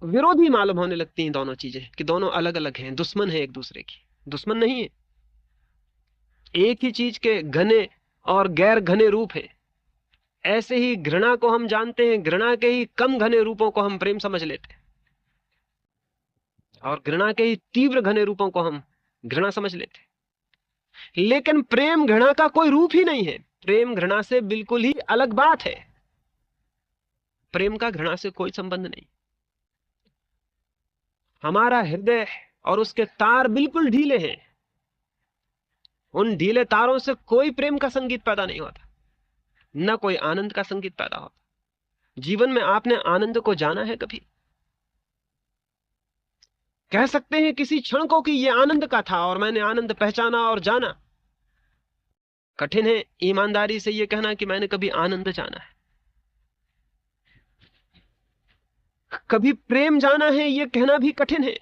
विरोधी मालूम होने लगती हैं दोनों चीजें, कि दोनों अलग अलग हैं, दुश्मन है एक दूसरे की। दुश्मन नहीं है, एक ही चीज के घने और गैर घने रूप है। ऐसे ही घृणा को हम जानते हैं, घृणा के ही कम घने रूपों को हम प्रेम समझ लेते हैं, और घृणा के ही तीव्र घने रूपों को हम घृणा समझ लेते हैं। लेकिन प्रेम घृणा का कोई रूप ही नहीं है, प्रेम घृणा से बिल्कुल ही अलग बात है। प्रेम का घृणा से कोई संबंध नहीं। हमारा हृदय और उसके तार बिल्कुल ढीले हैं, उन ढीले तारों से कोई प्रेम का संगीत पैदा नहीं होता, न कोई आनंद का संगीत पैदा होता। जीवन में आपने आनंद को जाना है कभी? कह सकते हैं किसी क्षण को कि यह आनंद का था और मैंने आनंद पहचाना और जाना। कठिन है ईमानदारी से यह कहना कि मैंने कभी आनंद जाना है। कभी प्रेम जाना है यह कहना भी कठिन है।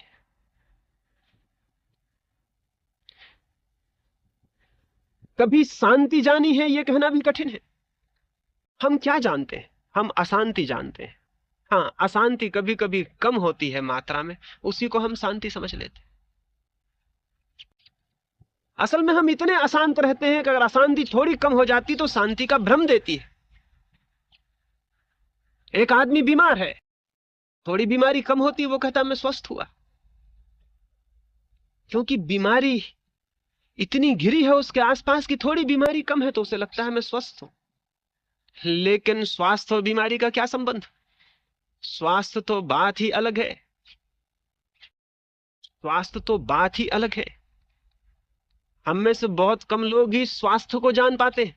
कभी शांति जानी है यह कहना भी कठिन है। हम क्या जानते हैं? हम अशांति जानते हैं। हाँ, अशांति कभी कभी कम होती है मात्रा में, उसी को हम शांति समझ लेते हैं। असल में हम इतने अशांत रहते हैं कि अगर अशांति थोड़ी कम हो जाती तो शांति का भ्रम देती है। एक आदमी बीमार है, थोड़ी बीमारी कम होती, वो कहता मैं स्वस्थ हुआ, क्योंकि बीमारी इतनी घिरी है उसके आसपास की थोड़ी बीमारी कम है तो उसे लगता है मैं स्वस्थ हूं। लेकिन स्वास्थ्य और बीमारी का क्या संबंध? स्वास्थ्य तो बात ही अलग है, स्वास्थ्य तो बात ही अलग है। हम में से बहुत कम लोग ही स्वास्थ्य को जान पाते हैं।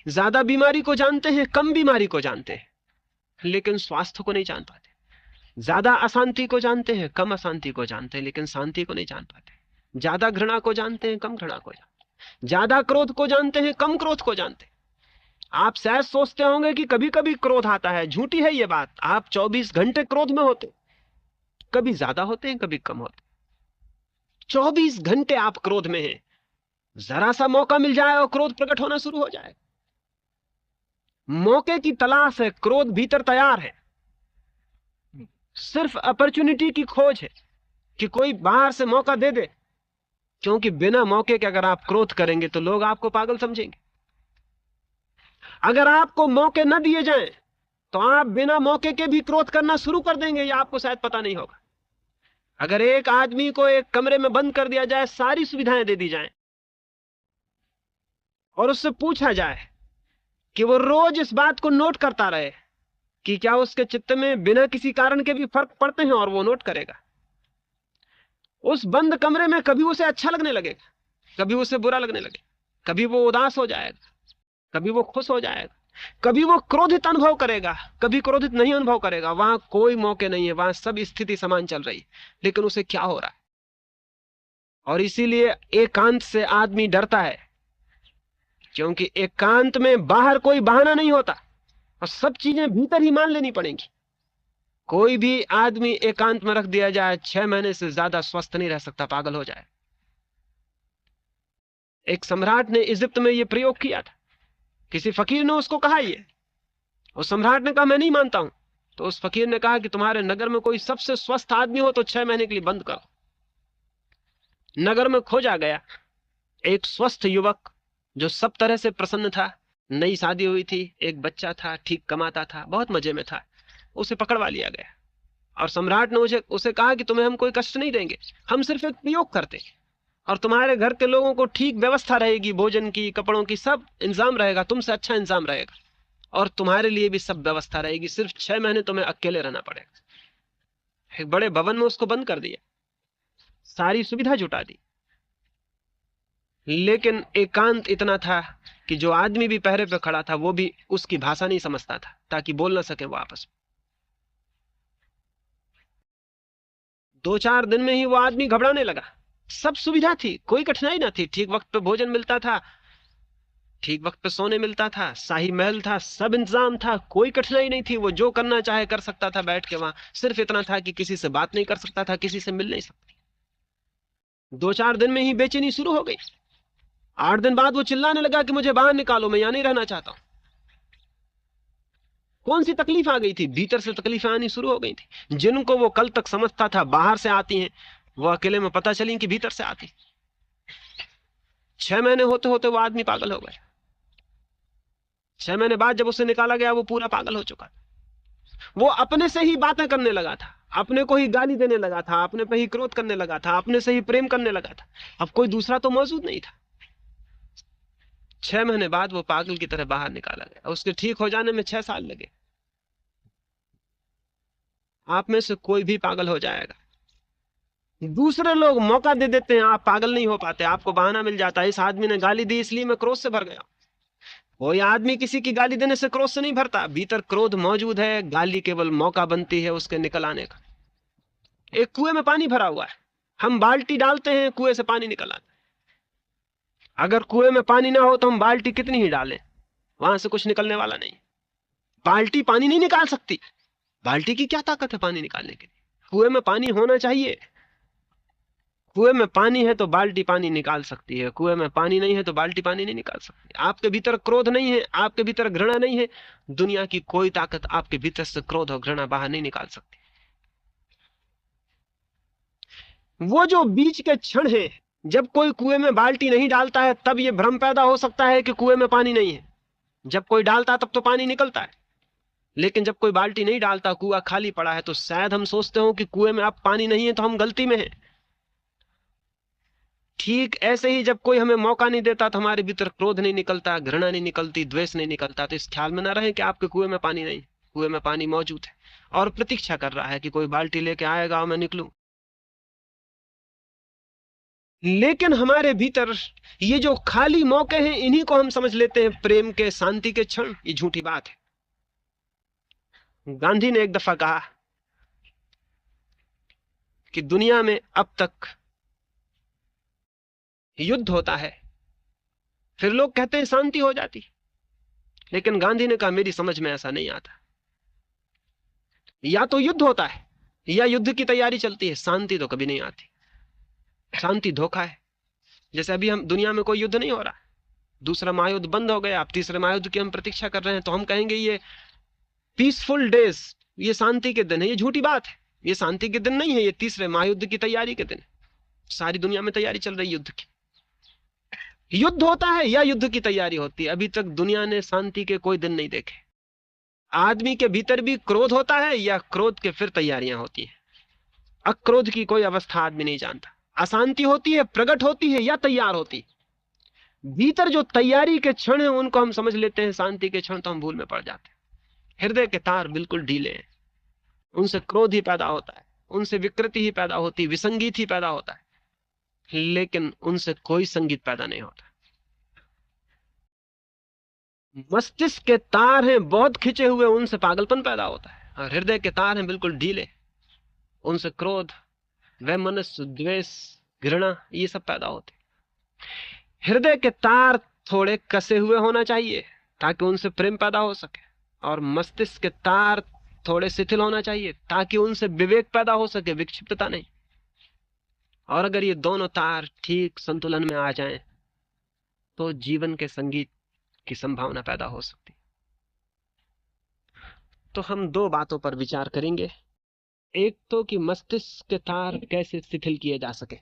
ज्यादा बीमारी को जानते हैं, कम बीमारी को जानते हैं, लेकिन स्वास्थ्य को नहीं जान पाते। ज्यादा अशांति को जानते हैं, कम अशांति को जानते हैं, लेकिन शांति को नहीं जान पाते। ज्यादा घृणा को जानते हैं, कम घृणा को जानते हैं। ज्यादा क्रोध को जानते हैं, कम क्रोध को जानते हैं। आप शायद सोचते होंगे कि कभी कभी क्रोध आता है, झूठी है ये बात। आप 24 घंटे क्रोध में होते, कभी ज्यादा होते हैं, कभी कम होते। 24 घंटे आप क्रोध में हैं, जरा सा मौका मिल जाए और क्रोध प्रकट होना शुरू हो जाए। मौके की तलाश है, क्रोध भीतर तैयार है, सिर्फ अपॉर्चुनिटी की खोज है कि कोई बाहर से मौका दे दे। क्योंकि बिना मौके के अगर आप क्रोध करेंगे तो लोग आपको पागल समझेंगे। अगर आपको मौके न दिए जाएं तो आप बिना मौके के भी क्रोध करना शुरू कर देंगे, ये आपको शायद पता नहीं होगा। अगर एक आदमी को एक कमरे में बंद कर दिया जाए, सारी सुविधाएं दे दी जाएं, और उससे पूछा जाए कि वो रोज इस बात को नोट करता रहे कि क्या उसके चित्त में बिना किसी कारण के भी फर्क पड़ते हैं, और वो नोट करेगा। उस बंद कमरे में कभी उसे अच्छा लगने लगेगा, कभी उसे बुरा लगने लगेगा, कभी वो उदास हो जाएगा, कभी वो खुश हो जाएगा, कभी वो क्रोधित अनुभव करेगा, कभी क्रोधित नहीं अनुभव करेगा। वहां कोई मौके नहीं है, वहां सब स्थिति समान चल रही है, लेकिन उसे क्या हो रहा है? और इसीलिए एकांत से आदमी डरता है, क्योंकि एकांत में बाहर कोई बहाना नहीं होता और सब चीजें भीतर ही मान लेनी पड़ेंगी। कोई भी आदमी एकांत में रख दिया जाए, 6 महीने से ज्यादा स्वस्थ नहीं रह सकता, पागल हो जाए। एक सम्राट ने इजिप्त में यह प्रयोग किया था। किसी फकीर ने उसको कहा ये, उस सम्राट ने कहा मैं नहीं मानता हूं। तो उस फकीर ने कहा कि तुम्हारे नगर में कोई सबसे स्वस्थ आदमी हो तो 6 महीने के लिए बंद करो। नगर में खोजा गया एक स्वस्थ युवक जो सब तरह से प्रसन्न था, नई शादी हुई थी, एक बच्चा था, ठीक कमाता था, बहुत मजे में था। उसे पकड़वा लिया गया और सम्राट ने उसे कहा कि तुम्हें हम कोई कष्ट नहीं देंगे, हम सिर्फ एक प्रयोग करते और तुम्हारे घर के लोगों को ठीक व्यवस्था रहेगी, भोजन की, कपड़ों की, सब इंतजाम रहेगा, तुमसे अच्छा इंतजाम रहेगा, और तुम्हारे लिए भी सब व्यवस्था रहेगी। सिर्फ 6 महीने तुम्हें अकेले रहना पड़ेगा। एक बड़े भवन में उसको बंद कर दिया, सारी सुविधा जुटा दी, लेकिन एकांत इतना था कि जो आदमी भी पहरे पे खड़ा था वो भी उसकी भाषा नहीं समझता था, ताकि बोल ना सके वो आपस में। 2-4 दिन में ही वो आदमी घबराने लगा। सब सुविधा थी, कोई कठिनाई ना थी, ठीक वक्त पे भोजन मिलता था, ठीक वक्त पे सोने मिलता था, शाही महल था, सब इंतजाम था, कोई कठिनाई नहीं थी। वो जो करना चाहे कर सकता था बैठ के वहां। सिर्फ इतना था कि किसी से बात नहीं कर सकता था, किसी से मिल नहीं सकता। 2-4 दिन में ही बेचैनी शुरू हो गई। 8 दिन बाद वो चिल्लाने लगा कि मुझे बाहर निकालो, मैं यहां नहीं रहना चाहता हूं। कौन सी तकलीफ आ गई थी? भीतर से तकलीफें आनी शुरू हो गई थी, जिनको वो कल तक समझता था बाहर से आती हैं, वो अकेले में पता चली कि भीतर से आती। 6 महीने होते होते वो आदमी पागल हो गया। 6 महीने बाद जब उसे निकाला गया, वो पूरा पागल हो चुका था। वो अपने से ही बातें करने लगा था, अपने को ही गाली देने लगा था, अपने पे ही क्रोध करने लगा था, अपने से ही प्रेम करने लगा था। अब कोई दूसरा तो मौजूद नहीं था। 6 महीने बाद वो पागल की तरह बाहर निकाला गया। उसके ठीक हो जाने में 6 साल लगे। आप में से कोई भी पागल हो जाएगा। दूसरे लोग मौका दे देते हैं, आप पागल नहीं हो पाते, आपको बहाना मिल जाता है। इस आदमी ने गाली दी इसलिए मैं क्रोध से भर गया। कोई आदमी किसी की गाली देने से क्रोध से नहीं भरता, भीतर क्रोध मौजूद है, गाली केवल मौका बनती है उसके निकल आने का। एक कुएं में पानी भरा हुआ है, हम बाल्टी डालते हैं, कुएं से पानी निकल आता है। अगर कुएं में पानी ना हो तो हम बाल्टी कितनी ही डालें, वहां से कुछ निकलने वाला नहीं। बाल्टी पानी नहीं निकाल सकती। बाल्टी की क्या ताकत है पानी निकालने के लिए? कुएं में पानी होना चाहिए। कुएं में पानी है तो बाल्टी पानी निकाल सकती है, कुएं में पानी नहीं है तो बाल्टी पानी नहीं निकाल सकती। आपके भीतर क्रोध नहीं है, आपके भीतर घृणा नहीं है, दुनिया की कोई ताकत आपके भीतर से क्रोध और घृणा बाहर नहीं निकाल सकती। वो जो बीच के क्षण है, जब कोई कुएं में बाल्टी नहीं डालता है, तब ये भ्रम पैदा हो सकता है कि कुएं में पानी नहीं है। जब कोई डालता है तब तो पानी निकलता है, लेकिन जब कोई बाल्टी नहीं डालता, कुआं खाली पड़ा है, तो शायद हम सोचते हो कि कुएं में अब पानी नहीं है, तो हम गलती में हैं। ठीक ऐसे ही जब कोई हमें मौका नहीं देता तो हमारे भीतर क्रोध नहीं निकलता, घृणा नहीं निकलती, द्वेष नहीं निकलता। तो इस ख्याल में ना रहे कि आपके कुएं में पानी नहीं, कुएं में पानी मौजूद है और प्रतीक्षा कर रहा है कि कोई बाल्टी लेके आएगा और मैं निकलूं। लेकिन हमारे भीतर ये जो खाली मौके हैं, इन्हीं को हम समझ लेते हैं प्रेम के, शांति के क्षण। ये झूठी बात है। गांधी ने एक दफा कहा कि दुनिया में अब तक युद्ध होता है, फिर लोग कहते हैं शांति हो जाती। लेकिन गांधी ने कहा मेरी समझ में ऐसा नहीं आता। या तो युद्ध होता है या युद्ध की तैयारी चलती है, शांति तो कभी नहीं आती। शांति धोखा है। जैसे अभी हम दुनिया में कोई युद्ध नहीं हो रहा, दूसरा महायुद्ध बंद हो गया, अब तीसरे महायुद्ध की हम प्रतीक्षा कर रहे हैं, तो हम कहेंगे ये पीसफुल डेज, ये शांति के दिन है। ये झूठी बात है, ये शांति के दिन नहीं है, ये तीसरे महायुद्ध की तैयारी के दिन। सारी दुनिया में तैयारी चल रही युद्ध की। युद्ध होता है या युद्ध की तैयारी होती है, अभी तक दुनिया ने शांति के कोई दिन नहीं देखे। आदमी के भीतर भी क्रोध होता है या क्रोध के फिर तैयारियां होती हैं। अक्रोध की कोई अवस्था आदमी नहीं जानता। अशांति होती है, प्रकट होती है या तैयार होती। भीतर जो तैयारी के क्षण है उनको हम समझ लेते हैं शांति के क्षण, तो हम भूल में पड़ जाते हैं। हृदय के तार बिल्कुल ढीले हैं, उनसे क्रोध ही पैदा होता है, उनसे विकृति ही पैदा होती, विसंगीत ही पैदा होता है, लेकिन उनसे कोई संगीत पैदा नहीं होता। मस्तिष्क के तार हैं बहुत खिंचे हुए, उनसे पागलपन पैदा होता है। और हृदय के तार हैं बिल्कुल ढीले, उनसे क्रोध, वैमनस्य, द्वेष, घृणा, ये सब पैदा होते। हृदय के तार थोड़े कसे हुए होना चाहिए ताकि उनसे प्रेम पैदा हो सके, और मस्तिष्क के तार थोड़े शिथिल होना चाहिए ताकि उनसे विवेक पैदा हो सके, विक्षिप्तता नहीं। और अगर ये दोनों तार ठीक संतुलन में आ जाएं, तो जीवन के संगीत की संभावना पैदा हो सकती। तो हम 2 बातों पर विचार करेंगे। एक तो कि मस्तिष्क के तार कैसे शिथिल किए जा सके,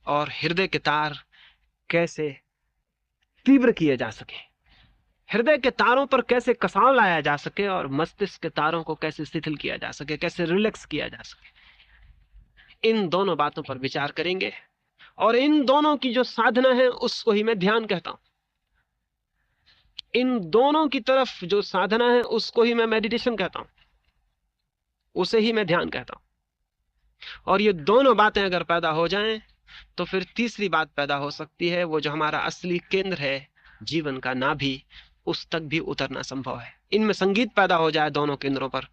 और हृदय के तार कैसे तीव्र किए जा सके। हृदय के तारों पर कैसे कसाव लाया जा सके और मस्तिष्क के तारों को कैसे शिथिल किया जा सके, कैसे रिलैक्स किया जा सके। इन दोनों बातों पर विचार करेंगे, और इन दोनों की जो साधना है उसको ही मैं ध्यान कहता हूं। इन दोनों की तरफ जो साधना है उसको ही मैं मेडिटेशन कहता हूं, उसे ही मैं ध्यान कहता हूं। और ये दोनों बातें अगर पैदा हो जाएं, तो फिर तीसरी बात पैदा हो सकती है, वो जो हमारा असली केंद्र है जीवन का, नाभि, उस तक भी उतरना संभव है। इनमें संगीत पैदा हो जाए दोनों केंद्रों पर,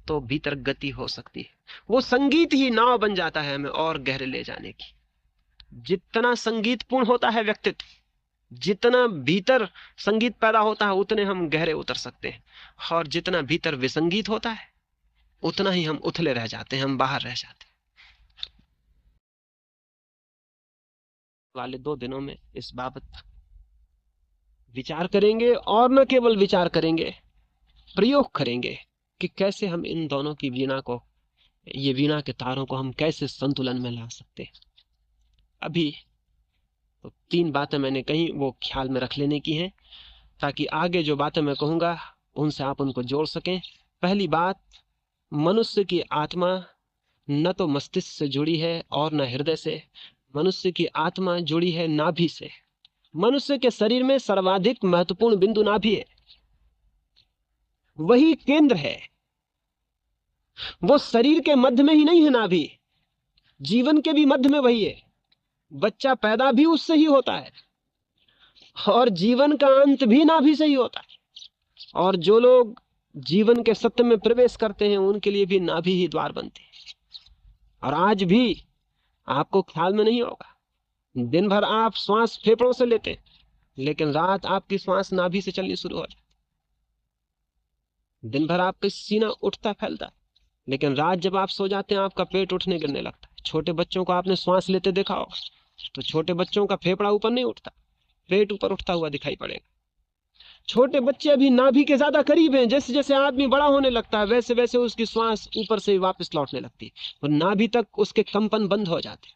तो भीतर गति हो सकती है। वो संगीत ही नाव बन जाता है हमें और गहरे ले जाने की। जितना संगीतपूर्ण होता है व्यक्तित्व, जितना भीतर संगीत पैदा होता है, उतने हम गहरे उतर सकते हैं। और जितना भीतर विसंगीत होता है, उतना ही हम उथले रह जाते हैं, हम बाहर रह जाते हैं। वाले 2 दिनों में इस बाबत विचार करेंगे, और न केवल विचार करेंगे, प्रयोग करेंगे कि कैसे हम इन दोनों की वीणा को, ये वीणा के तारों को हम कैसे संतुलन में ला सकते हैं। अभी तो 3 बातें मैंने कही, वो ख्याल में रख लेने की हैं, ताकि आगे जो बातें मैं कहूंगा उनसे आप उनको जोड़ सकें। पहली बात, मनुष्य की आत्मा न तो मस्तिष्क से जुड़ी है और न हृदय से। मनुष्य की आत्मा जुड़ी है नाभि से। मनुष्य के शरीर में सर्वाधिक महत्वपूर्ण बिंदु नाभि है, वही केंद्र है। वो शरीर के मध्य में ही नहीं है नाभि, जीवन के भी मध्य में वही है। बच्चा पैदा भी उससे ही होता है, और जीवन का अंत भी नाभि से ही होता है। और जो लोग जीवन के सत्य में प्रवेश करते हैं, उनके लिए भी नाभि ही द्वार बनती है। और आज भी आपको ख्याल में नहीं होगा, दिन भर आप श्वास फेफड़ों से लेते हैं, लेकिन रात आपकी श्वास नाभि से चलनी शुरू हो जाती। दिन भर आपका सीना उठता फैलता है, लेकिन रात जब आप सो जाते हैं, आपका पेट उठने गिरने लगता है। छोटे बच्चों को आपने श्वास लेते देखा होगा, तो छोटे बच्चों का फेफड़ा ऊपर नहीं उठता, पेट ऊपर उठता हुआ दिखाई पड़ेगा। छोटे बच्चे अभी नाभि के ज्यादा करीब हैं। जैसे जैसे आदमी बड़ा होने लगता है, वैसे वैसे उसकी श्वास ऊपर से वापस लौटने लगती है, और नाभि तक उसके कंपन बंद हो जाते हैं।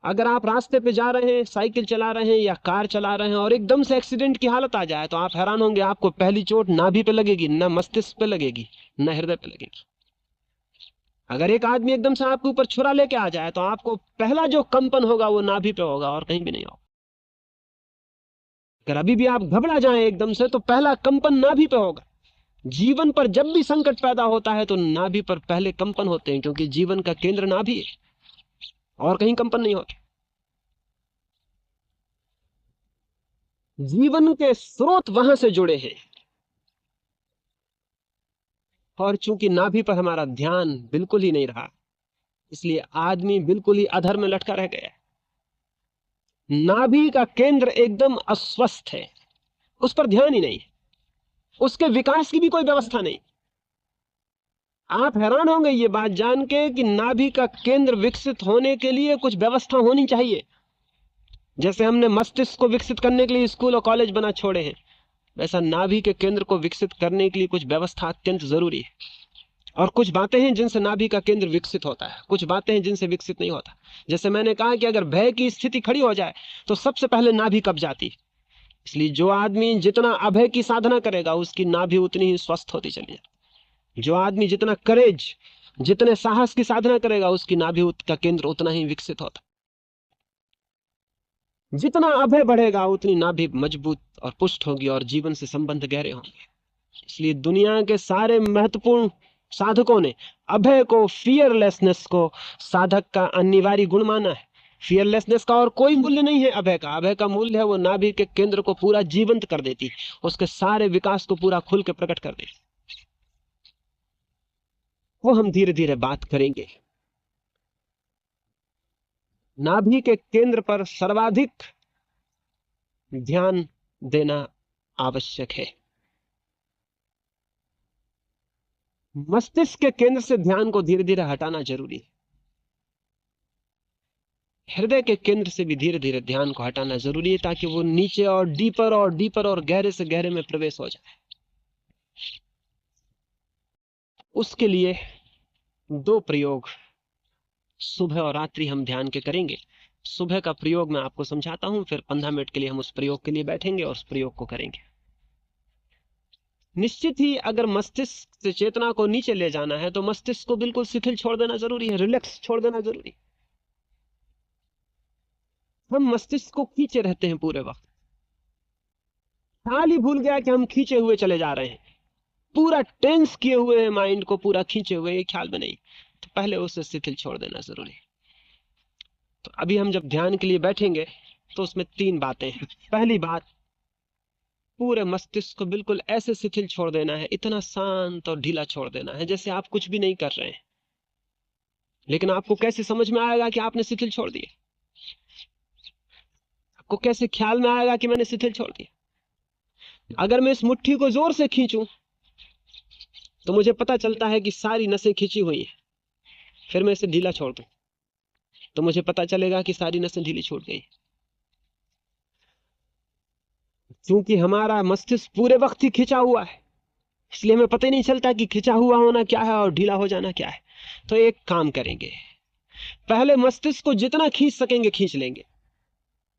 अगर आप रास्ते पे जा रहे हैं, साइकिल चला रहे हैं या कार चला रहे हैं, और एकदम से एक्सीडेंट की हालत आ जाए, तो आप हैरान होंगे, आपको पहली चोट नाभि पे लगेगी, न मस्तिष्क पे लगेगी, न हृदय पे लगेगी। अगर एक आदमी एकदम से आपके ऊपर छुरा लेके आ जाए, तो आपको पहला जो कंपन होगा वो नाभि पे होगा, और कहीं भी नहीं होगा। अगर अभी भी आप घबरा जाएं एकदम से, तो पहला कंपन नाभि पे होगा। जीवन पर जब भी संकट पैदा होता है, तो नाभि पर पहले कंपन होते हैं, क्योंकि जीवन का केंद्र नाभि है, और कहीं कंपन नहीं होते। जीवन के स्रोत वहां से जुड़े हैं, और चूंकि नाभि पर हमारा ध्यान बिल्कुल ही नहीं रहा, इसलिए आदमी बिल्कुल ही अधर में लटका रह गया है। नाभि का केंद्र एकदम अस्वस्थ है, उस पर ध्यान ही नहीं, उसके विकास की भी कोई व्यवस्था नहीं। आप हैरान होंगे ये बात जान के कि नाभि का केंद्र विकसित होने के लिए कुछ व्यवस्था होनी चाहिए। जैसे हमने मस्तिष्क को विकसित करने के लिए स्कूल और कॉलेज बना छोड़े हैं, वैसा नाभि के केंद्र को विकसित करने के लिए कुछ व्यवस्था अत्यंत जरूरी है। और कुछ बातें हैं जिनसे नाभि का केंद्र विकसित होता है, कुछ बातें हैं जिनसे विकसित नहीं होता। जैसे मैंने कहा कि अगर भय की स्थिति खड़ी हो जाए, तो सबसे पहले नाभि कब जाती है। इसलिए जो आदमी जितना अभय की साधना करेगा, उसकी नाभि उतनी ही स्वस्थ होती चली जाती। जो आदमी जितना करेज, जितने साहस की साधना करेगा, उसकी नाभि का केंद्र उतना ही विकसित होता। जितना अभय बढ़ेगा, उतनी नाभि मजबूत और पुष्ट होगी, और जीवन से संबंध गहरे होंगे। इसलिए दुनिया के सारे महत्वपूर्ण साधकों ने अभय को, फियरलेसनेस को साधक का अनिवार्य गुण माना है। फियरलेसनेस का और कोई मूल्य नहीं है अभय का। अभय का मूल्य है वो नाभि के केंद्र को पूरा जीवंत कर देती, उसके सारे विकास को पूरा खुल के प्रकट कर देती। वो हम धीरे धीरे बात करेंगे। नाभि के केंद्र पर सर्वाधिक ध्यान देना आवश्यक है। मस्तिष्क के केंद्र से ध्यान को धीरे धीरे हटाना जरूरी है। हृदय के केंद्र से भी धीरे धीरे ध्यान को हटाना जरूरी है, ताकि वो नीचे और डीपर और गहरे से गहरे में प्रवेश हो जाए। उसके लिए 2 प्रयोग सुबह और रात्रि हम ध्यान के करेंगे। सुबह का प्रयोग मैं आपको समझाता हूं, फिर 15 मिनट के लिए हम उस प्रयोग के लिए बैठेंगे और उस प्रयोग को करेंगे। निश्चित ही अगर मस्तिष्क से चेतना को नीचे ले जाना है, तो मस्तिष्क को बिल्कुल शिथिल छोड़ देना जरूरी है, रिलैक्स छोड़ देना जरूरी है। हम मस्तिष्क को खींचे रहते हैं पूरे वक्त, ख्याल ही भूल गया कि हम खींचे हुए चले जा रहे हैं। पूरा टेंस किए हुए हैं, माइंड को पूरा खींचे हुए, ये ख्याल में नहीं। तो पहले उसे शिथिल छोड़ देना जरूरी है। तो अभी हम जब ध्यान के लिए बैठेंगे, तो उसमें 3 बातें हैं। पहली बात, पूरे मस्तिष्क को बिल्कुल ऐसे शिथिल छोड़ देना है, इतना शांत और ढीला छोड़ देना है जैसे आप कुछ भी नहीं कर रहे हैं। लेकिन आपको कैसे समझ में आएगा कि आपने शिथिल छोड़ दिया? आपको कैसे ख्याल में आएगा कि मैंने शिथिल छोड़ दिया? अगर मैं इस मुट्ठी को जोर से खींचूं तो मुझे पता चलता है कि सारी नसें खींची हुई हैं। फिर मैं इसे ढीला छोड़ दूं तो मुझे पता चलेगा कि सारी नसें ढीली छूट गई। क्योंकि हमारा मस्तिष्क पूरे वक्त ही खिंचा हुआ है, इसलिए हमें पता ही नहीं चलता कि खिंचा हुआ होना क्या है और ढीला हो जाना क्या है। तो एक काम करेंगे, पहले मस्तिष्क को जितना खींच सकेंगे खींच लेंगे,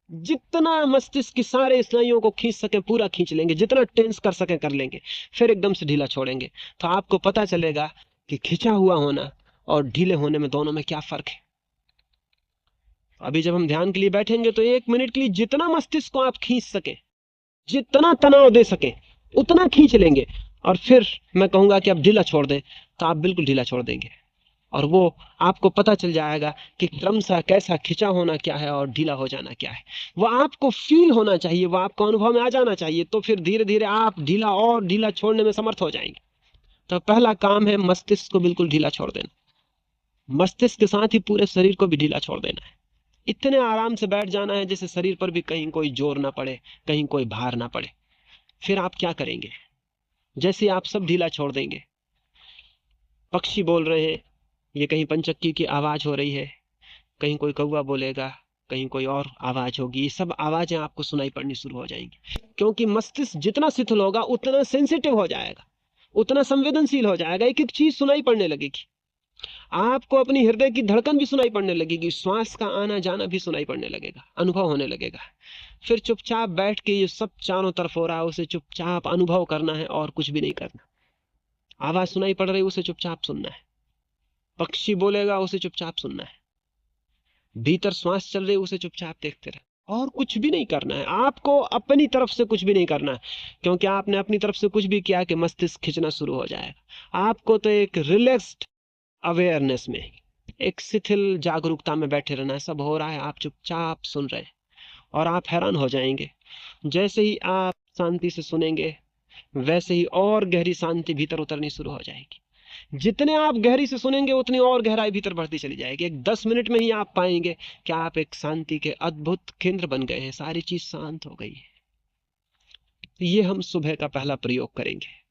जितना मस्तिष्क की सारे स्नायुओं को खींच सके पूरा खींच लेंगे, जितना टेंस कर सके कर लेंगे। फिर एकदम से ढीला छोड़ेंगे तो आपको पता चलेगा कि खिंचा हुआ होना और ढीले होने में दोनों में क्या फर्क है। अभी जब हम ध्यान के लिए बैठेंगे तो 1 मिनट के लिए जितना मस्तिष्क को आप खींच सके, जितना तनाव दे सके उतना खींच लेंगे। और फिर मैं कहूंगा कि आप ढीला छोड़ दें तो आप बिल्कुल ढीला छोड़ देंगे। और वो आपको पता चल जाएगा कि क्रमशः कैसा खिंचा होना क्या है और ढीला हो जाना क्या है। वो आपको फील होना चाहिए, वो आपको अनुभव में आ जाना चाहिए। तो फिर धीरे धीरे आप ढीला और ढीला छोड़ने में समर्थ हो जाएंगे। तो पहला काम है मस्तिष्क को बिल्कुल ढीला छोड़ देना। मस्तिष्क के साथ ही पूरे शरीर को भी ढीला छोड़ देना है। इतने आराम से बैठ जाना है जैसे शरीर पर भी कहीं कोई जोर ना पड़े, कहीं कोई भार ना पड़े। फिर आप क्या करेंगे? जैसे आप सब ढीला छोड़ देंगे, पक्षी बोल रहे हैं, ये कहीं पंचक्की की आवाज हो रही है, कहीं कोई कौवा बोलेगा, कहीं कोई और आवाज होगी, ये सब आवाजें आपको सुनाई पड़नी शुरू हो जाएंगी। क्योंकि मस्तिष्क जितना शिथिल होगा उतना सेंसिटिव हो जाएगा, उतना संवेदनशील हो जाएगा। एक एक चीज सुनाई पड़ने लगेगी। आपको अपनी हृदय की धड़कन भी सुनाई पड़ने लगेगी, श्वास का आना जाना भी सुनाई पड़ने लगेगा, अनुभव होने लगेगा। फिर चुपचाप बैठ के ये सब चारों तरफ हो रहा है उसे चुपचाप अनुभव करना है और कुछ भी नहीं करना। आवाज सुनाई पड़ रही उसे चुपचाप सुनना है, पक्षी बोलेगा उसे चुपचाप सुनना है, भीतर श्वास चल रही उसे चुपचाप देखते रहे। और कुछ भी नहीं करना है, आपको अपनी तरफ से कुछ भी नहीं करना है। क्योंकि आपने अपनी तरफ से कुछ भी किया कि मस्तिष्क खिंचना शुरू हो जाएगा। आपको तो एक रिलैक्स्ड अवेयरनेस में, एक शिथिल जागरूकता में बैठे रहना है। सब हो रहा है, आप चुपचाप सुन रहे हैं और आप हैरान हो जाएंगे। जैसे ही आप शांति से सुनेंगे वैसे ही और गहरी शांति भीतर उतरनी शुरू हो जाएगी। जितने आप गहरी से सुनेंगे उतनी और गहराई भीतर बढ़ती चली जाएगी। एक 10 मिनट में ही आप पाएंगे कि आप एक शांति के अद्भुत केंद्र बन गए हैं, सारी चीज शांत हो गई है। तो ये हम सुबह का पहला प्रयोग करेंगे।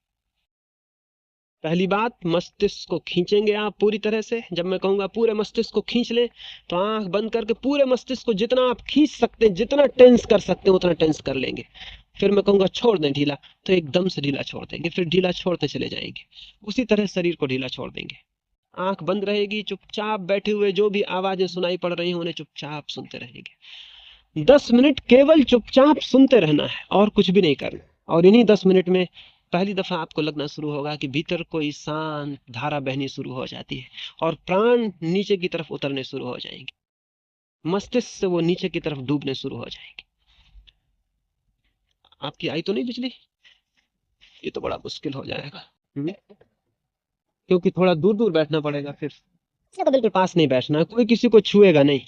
पहली बात, मस्तिष्क को खींचेंगे आप पूरी तरह से। जब मैं कहूंगा पूरे मस्तिष्क को खींच लें तो आंख बंद करके पूरे मस्तिष्क को जितना आप खींच सकते हैं, जितना टेंस कर सकते हैं उतना टेंस कर लेंगे। फिर मैं कहूंगा छोड़ दें ढीला, तो एकदम से ढीला छोड़ देंगे, फिर ढीला छोड़ते चले जाएंगे। उसी तरह शरीर को ढीला छोड़ देंगे। आंख बंद रहेगी, चुपचाप बैठे हुए जो भी आवाजें सुनाई पड़ रही हैं उन्हें चुपचाप सुनते रहेंगे। 10 मिनट केवल चुपचाप सुनते रहना है और कुछ भी नहीं करना। और इन्हीं 10 मिनट में पहली दफा आपको लगना शुरू होगा कि भीतर कोई शांत धारा बहनी शुरू हो जाती है और प्राण नीचे की तरफ उतरने शुरू हो जाएंगे, मस्तिष्क से वो नीचे की तरफ डूबने शुरू हो जाएंगे। आपकी आई तो नहीं बिजली? ये तो बड़ा मुश्किल हो जाएगा। क्योंकि थोड़ा दूर दूर बैठना पड़ेगा, फिर तो बिल्कुल पास नहीं बैठना है, कोई किसी को छुएगा नहीं,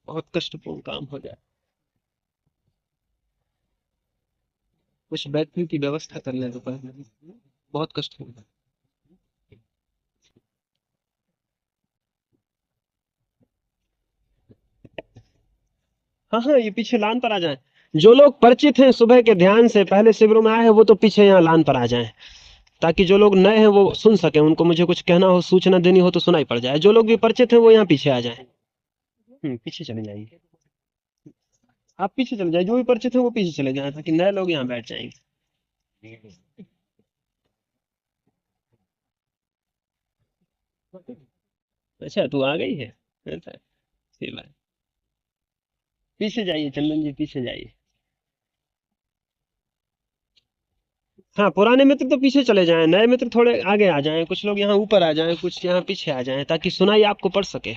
बहुत कष्टपूर्ण काम हो जाए। कुछ बैठने की व्यवस्था कर लें दोपहर में, बहुत कष्ट होगा। हाँ हाँ, ये पीछे लान पर आ जाएं। जो लोग परिचित हैं सुबह के ध्यान से, पहले शिविरों में आए हैं, वो तो पीछे यहाँ लान पर आ जाएं, ताकि जो लोग नए हैं वो सुन सकें, उनको मुझे कुछ कहना हो, सूचना देनी हो तो सुनाई पड़ जाए। जो लोग भी परिचित हैं वो यहाँ पीछे आ जाएं। पीछे चले जाइए, आप पीछे चले जाइए, जो भी परिचित है वो पीछे चले जाए ताकि नए लोग यहाँ बैठ जाएंगे। अच्छा, तू आ गई है? अच्छा, सही बात। पीछे जाइए चंदन जी, पीछे जाइए। हाँ, पुराने मित्र तो पीछे चले जाएं, नए मित्र थोड़े आगे आ जाएं, कुछ लोग यहाँ ऊपर आ जाएं, कुछ यहाँ पीछे आ जाएं, ताकि सुनाई आपको पड़ सके।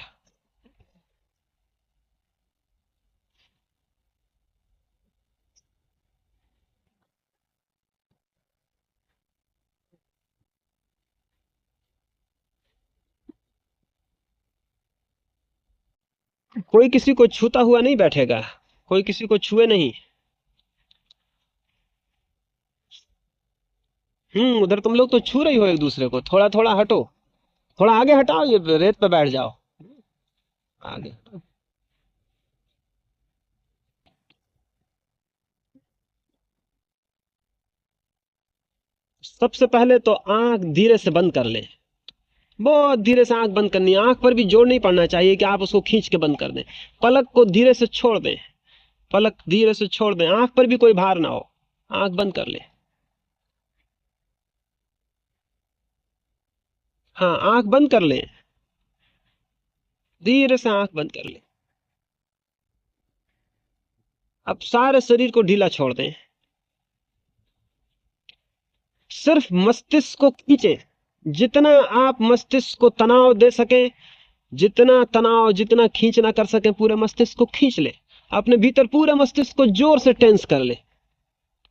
कोई किसी को छूता हुआ नहीं बैठेगा, कोई किसी को छुए नहीं। उधर तुम लोग तो छू रही हो एक दूसरे को, थोड़ा थोड़ा हटो, थोड़ा आगे हटाओ, ये रेत पे बैठ जाओ, आगे। सबसे पहले तो आंख धीरे से बंद कर ले, बहुत धीरे से आंख बंद करनी है, आंख पर भी जोर नहीं पड़ना चाहिए कि आप उसको खींच के बंद कर दें। पलक को धीरे से छोड़ दें, पलक धीरे से छोड़ दें, आंख पर भी कोई भार ना हो, आंख बंद कर ले। हाँ, आंख बंद कर ले, धीरे से आंख बंद कर ले। अब सारे शरीर को ढीला छोड़ दें, सिर्फ मस्तिष्क को खींचे, जितना आप मस्तिष्क को तनाव दे सके, जितना तनाव, जितना खींचना कर सके, पूरे मस्तिष्क को खींच ले, अपने भीतर पूरे मस्तिष्क को जोर से टेंस कर ले,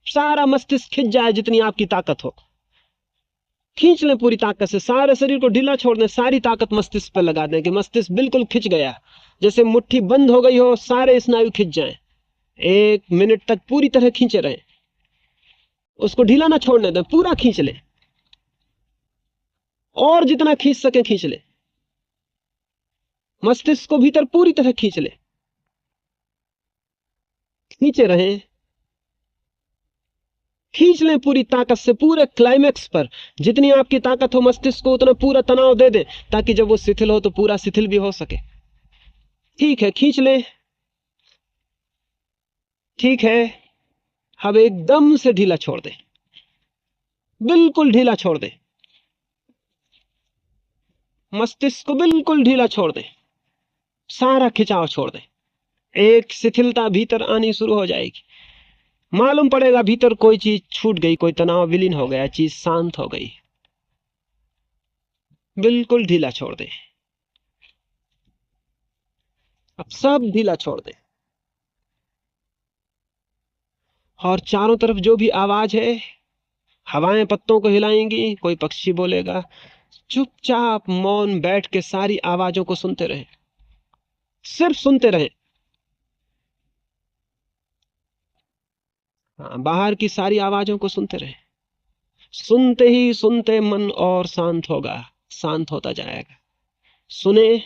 सारा मस्तिष्क खिंच जाए, जितनी आपकी ताकत हो खींच लें पूरी ताकत से, सारे शरीर को ढीला छोड़ दें, सारी ताकत मस्तिष्क पर लगा दें कि मस्तिष्क बिल्कुल खिंच गया, जैसे मुट्ठी बंद हो गई हो, सारे स्नायु खिंच जाएं, 1 मिनट तक पूरी तरह खींचे रहें, उसको ढीला ना छोड़ने दें, पूरा खींच ले, और जितना खींच सके खींच ले, मस्तिष्क को भीतर पूरी तरह खींच ले, खींचे रहें, खींच लें पूरी ताकत से, पूरे क्लाइमेक्स पर जितनी आपकी ताकत हो, मस्तिष्क को उतना पूरा तनाव दे दे, ताकि जब वो शिथिल हो तो पूरा शिथिल भी हो सके। ठीक है, खींच लें, ठीक है। अब एकदम से ढीला छोड़ दे, बिल्कुल ढीला छोड़ दे, मस्तिष्क को बिल्कुल ढीला छोड़ दे, सारा खिंचाव छोड़ दे, एक शिथिलता भीतर आनी शुरू हो जाएगी, मालूम पड़ेगा भीतर कोई चीज छूट गई, कोई तनाव विलीन हो गया, चीज शांत हो गई, बिल्कुल ढीला छोड़ दे, अब सब ढीला छोड़ दे, और चारों तरफ जो भी आवाज है, हवाएं पत्तों को हिलाएंगी, कोई पक्षी बोलेगा, चुपचाप मौन बैठ के सारी आवाजों को सुनते रहे, सिर्फ सुनते रहे। हाँ, बाहर की सारी आवाजों को सुनते रहे, सुनते ही सुनते मन और शांत होगा, शांत होता जाएगा। सुने,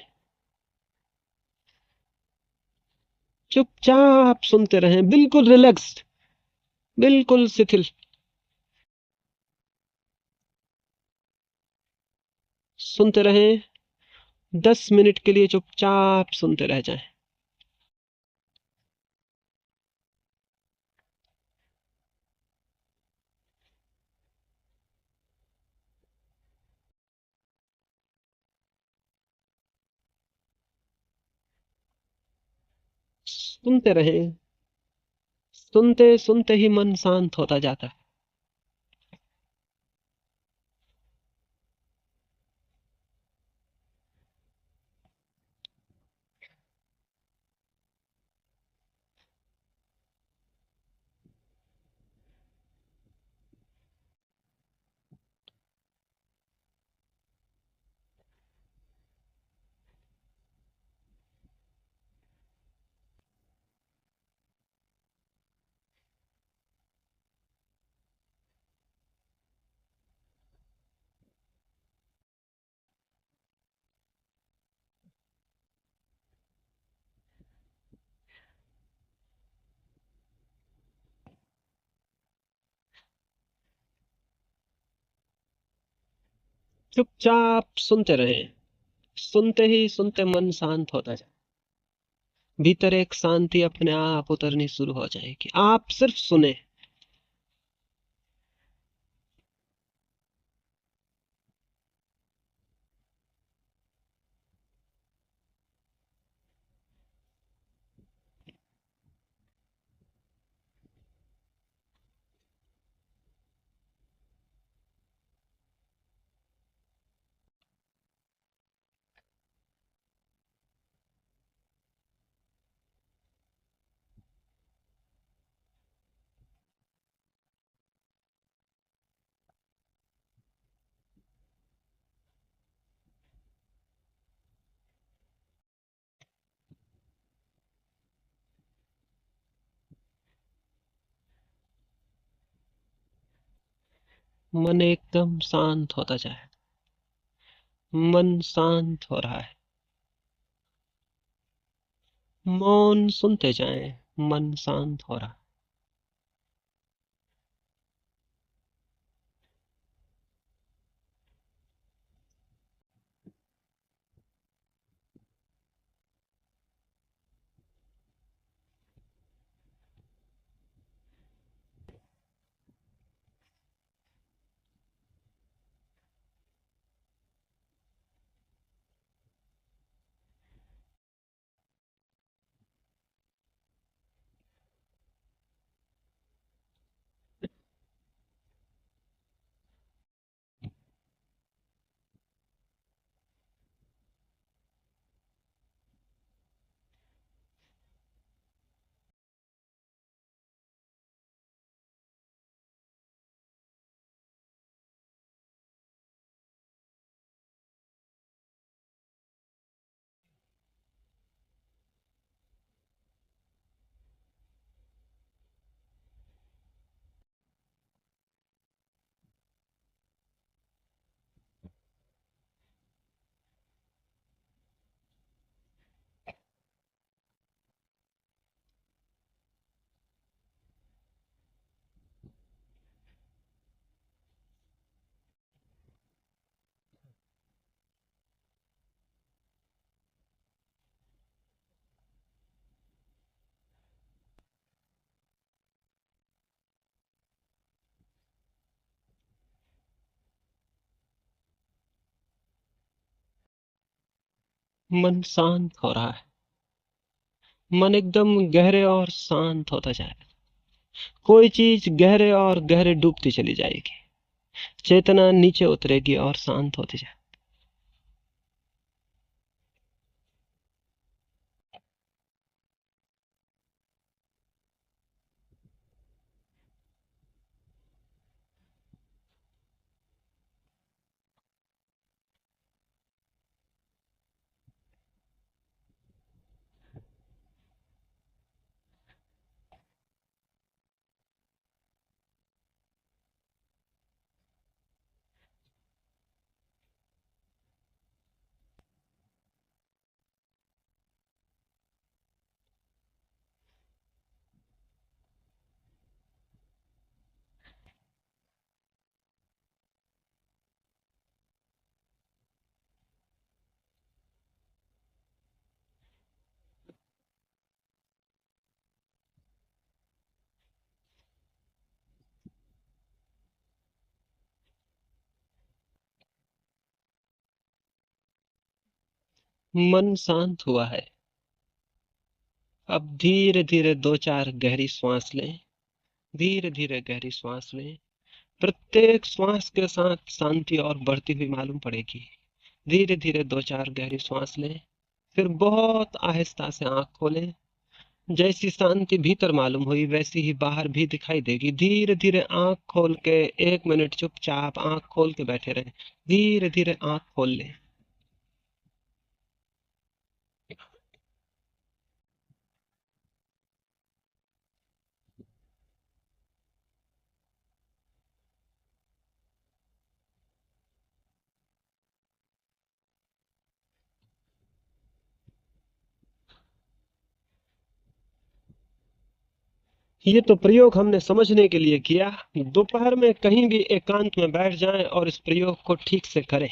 चुपचाप सुनते रहें, बिल्कुल रिलैक्स्ड, बिल्कुल शिथिल, सुनते रहें, 10 मिनट के लिए चुपचाप सुनते रह जाएं। सुनते रहें, सुनते सुनते ही मन शांत होता जाता है। चुपचाप सुनते रहें, सुनते ही सुनते मन शांत होता जाए, भीतर एक शांति अपने आप उतरनी शुरू हो जाएगी, आप सिर्फ सुने। मन एकदम शांत होता जाए। मन शांत हो रहा है। मौन सुनते जाएं। मन शांत हो रहा है। मन शांत हो रहा है। मन एकदम गहरे और शांत होता जाए। कोई चीज गहरे और गहरे डूबती चली जाएगी। चेतना नीचे उतरेगी और शांत होती जाए। मन शांत हुआ है। अब धीरे धीरे दो चार गहरी सांस लें। धीरे धीरे गहरी सांस लें। प्रत्येक श्वास के साथ शांति और बढ़ती हुई मालूम पड़ेगी। धीरे धीरे दो चार गहरी सांस लें। फिर बहुत आहिस्ता से आंख खोलें। जैसी शांति भीतर मालूम हुई वैसी ही बाहर भी दिखाई देगी। धीरे धीरे आंख खोल के 1 मिनट चुपचाप आंख खोल के बैठे रहें। धीरे धीरे आंख खोल लें। ये तो प्रयोग हमने समझने के लिए किया। दोपहर में कहीं भी एकांत में बैठ जाएं और इस प्रयोग को ठीक से करें।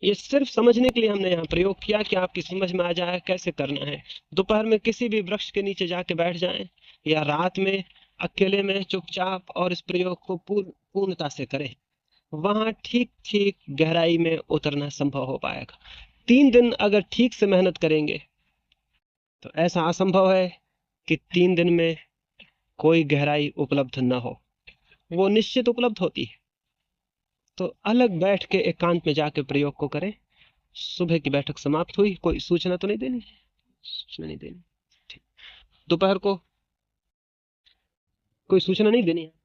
ये सिर्फ समझने के लिए हमने यहाँ प्रयोग किया कि आपकी समझ में आ जाए कैसे करना है। दोपहर में किसी भी वृक्ष के नीचे जाके बैठ जाएं या रात में अकेले में चुपचाप और इस प्रयोग को पूर्णता से करें। वहां ठीक ठीक गहराई में उतरना संभव हो पाएगा। 3 दिन अगर ठीक से मेहनत करेंगे तो ऐसा असंभव है कि 3 दिन में कोई गहराई उपलब्ध न हो। वो निश्चित उपलब्ध होती है। तो अलग बैठ के एकांत में जाके प्रयोग को करें। सुबह की बैठक समाप्त हुई। कोई सूचना तो नहीं देनी? सूचना नहीं देनी। ठीक। दोपहर को कोई सूचना नहीं देनी है।